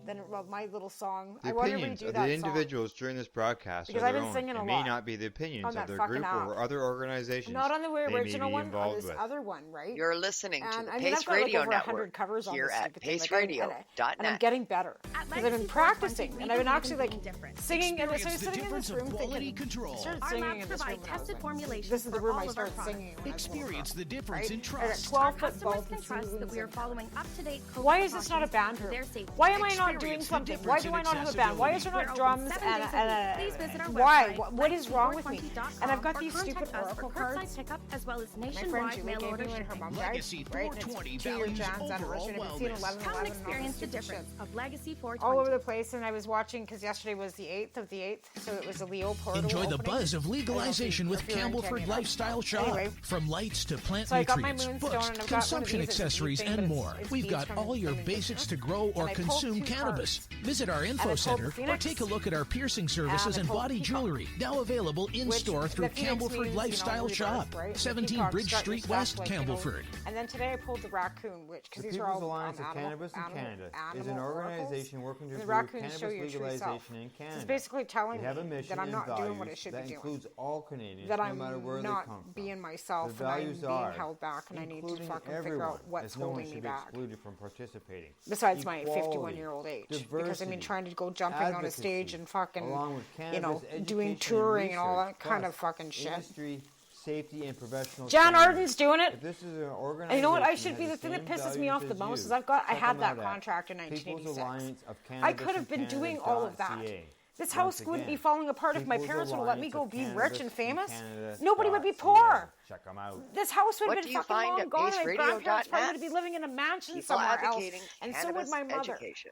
then my little song. The I want to opinions redo of that the song. individuals during this broadcast Because are I've their been own singing a and lot may not be the opinions on of that their fucking group app. or other organizations Not on the they may original be one, on involved this with. other one, right? You're listening to And the I mean, Pace I've got Radio like over 100 Network covers on here this at stupid thing. paceradio.net. And I'm getting better. At Because I've been Legacy practicing. 420, And I've been we actually believe like in difference. singing. And so I was Experience the sitting in difference this room of quality thinking. control. I started Our singing labs in this provide room when I was tested like, formulations this is the for room all I of our started products. singing when I was Experience the difference right? in And at trust. 12 Our foot customers bulb can and trust that we are two following up-to-date COVID Why is this not a band precautions for room? their safety. Why am I not doing Experience the something? Why difference do in I not have a band? Why is there We're not open drums 7 and days a week. Please visit our why? website, What is wrong with me? legacy420.com, And I've got or these contact stupid us oracle for curbside cards. pickup as well as My friend nationwide Julie mail gave order me when her shipping. mom died. Legacy Right? And 420 it's 2 year values John's overall anniversary. And I've seen wellness. 11 Come and 11 experience the shit. difference of Legacy 420. All over the place, and I was watching because yesterday was the 8th of the 8th, so it was a Leo portal. Enjoy the opening. buzz of legalization with if you're in Campbellford Canada. Lifestyle Shop. Anyway. From lights to plant So I got my nutrients, moonstone books, and I've got one of consumption these, it's a accessories, thing, and but more. it's We've beads got from all your Indigenous. basics to grow or And I pulled consume 2 cannabis. cards. Visit our And I info pulled the center or Phoenix. take a look at our piercing services And I and pulled body Peacock. jewelry. Now available in Which store the through Phoenix Campbellford means, Lifestyle rebirth, Shop, right? The 17 peacock's Bridge got your Street stuff, West, like, Campbellford. And then today I pulled the raccoon, which because The these are People's all Alliance of animal, Cannabis in animal, Canada animal is an oracles. organization working to And the improve raccoons show cannabis your true self. legalization in Canada. It's basically telling They have a me mission that I'm and not values doing what I should that be doing. includes all Canadians, That no I'm matter where they not come from. being myself Their and I'm values being are held back and I need to including fucking figure everyone, out what's as no one holding me should be back. excluded from participating. Besides my Equality, 51-year-old age. Because, I diversity, mean, trying to go jumping on a stage advocacy, and fucking, along with you know, cannabis doing education touring and all that research, kind of plus fucking shit. industry, safety, and professional John standards. Arden's doing it. If this is an organization And you know what? I that should be has the thing that same pisses me values off the as most you, is I check had them that out at contract in People's 1986. Alliance of I Cannabis could have been and doing all of that. Canada.ca. This Once house wouldn't be again, falling apart if my People's parents would have let me Alliance go of be Cannabis rich and and famous. Canada.ca. Nobody would be poor. Check them out. This house would What have do been you fucking find long at gone. And my grandparents probably paceradio.net? would be living in a mansion People somewhere else. advocating And so would cannabis my mother. education.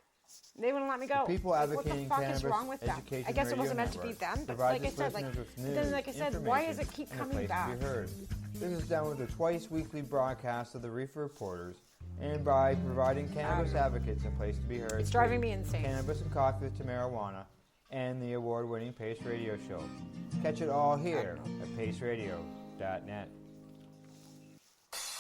They wouldn't let me go. People Like, what the advocating fuck cannabis is wrong with them? education I guess it radio wasn't meant to be network them, but provides like I its said, like listeners with then news, like I said, why does it information, keep and a coming place back? to be heard. This is done with the twice weekly broadcast of the Reefer Reporters, and by providing cannabis advocates a place to be heard. It's driving me insane. Cannabis and Coffee with Tamara and the award-winning Pace Radio Show. Catch it all here at paceradio.net.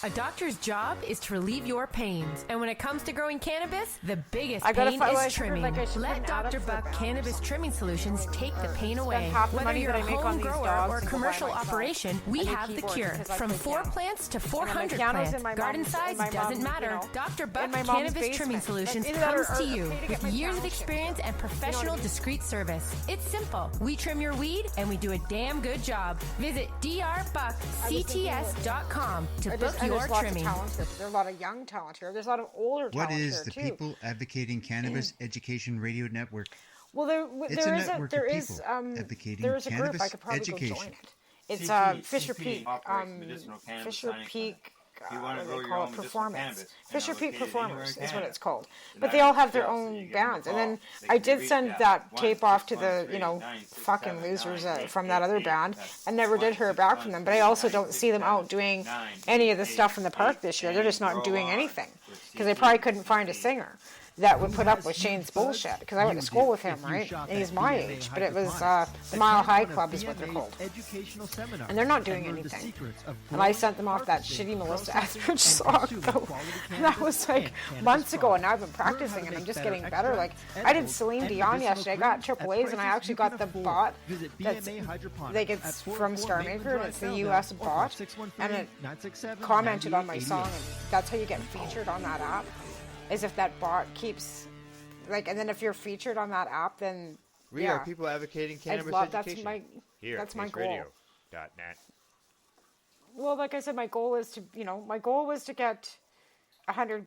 A doctor's job is to relieve your pains. And when it comes to growing cannabis, the biggest I gotta pain find- well, I is should put, trimming. like, I should Let put an ad Dr. up for Buck that. Cannabis Trimming Solutions take the pain away. half the Whether money you're that a I make on home these grower dogs or to go buy commercial myself operation, we a new have the keyboard cure. because I From play 4 piano. plants to And then 400 the piano's plants, in my garden mom's- size in my doesn't mom's, matter. you know, Dr. in Buck my mom's Cannabis basement. Trimming Like, Solutions either that or- comes to or you pay to get with my years of piano shipped. experience and professional discreet service. It's simple. We trim your weed and we do a damn good job. Visit drbuckcts.com to book And your there's lots trimming. of talent here. There's a lot of young talent here. There's a lot of older What talent is here the too. People Advocating Cannabis Education Radio Network? Well, It's there a is network there of is people advocating there is a group. I cannabis could probably education. go join it. It's CP Fisher Peak. operates medicinal cannabis Fisher signing Peak. If you want to What grow do they your call own it? medicinal Performance. cannabis and Fisher are Peak located anywhere in Performers is what Canada, it's called. the But they all United have their States, so own you give them a bands. And then call. They I can did reach send at that 1 tape off to the 613 fucking 967 losers from that other band. That's I never did hear back from them. But I also don't see them out doing any of the stuff in the park this year. They're just not doing anything because they probably couldn't find a singer that would put up with Shane's bullshit, because I went to school with him, right? And he's my age, but it was the Mile High Club is what they're called. And they're not doing anything. And I sent them off that shitty Melissa Etheridge song, though. And that was like months ago, and now I've been practicing, and I'm just getting better. Like, I did Celine Dion yesterday. I got triple A's, and I actually got the bot. That's, like, it's from Star Maker, and it's the U.S. bot. And it commented on my song, and that's how you get featured on that app. Is if that bot keeps, like, and then if you're featured on that app, then We are People Advocating Cannabis Education. That's my goal. Radio.net. Well, like I said, my goal is to, my goal was to get 100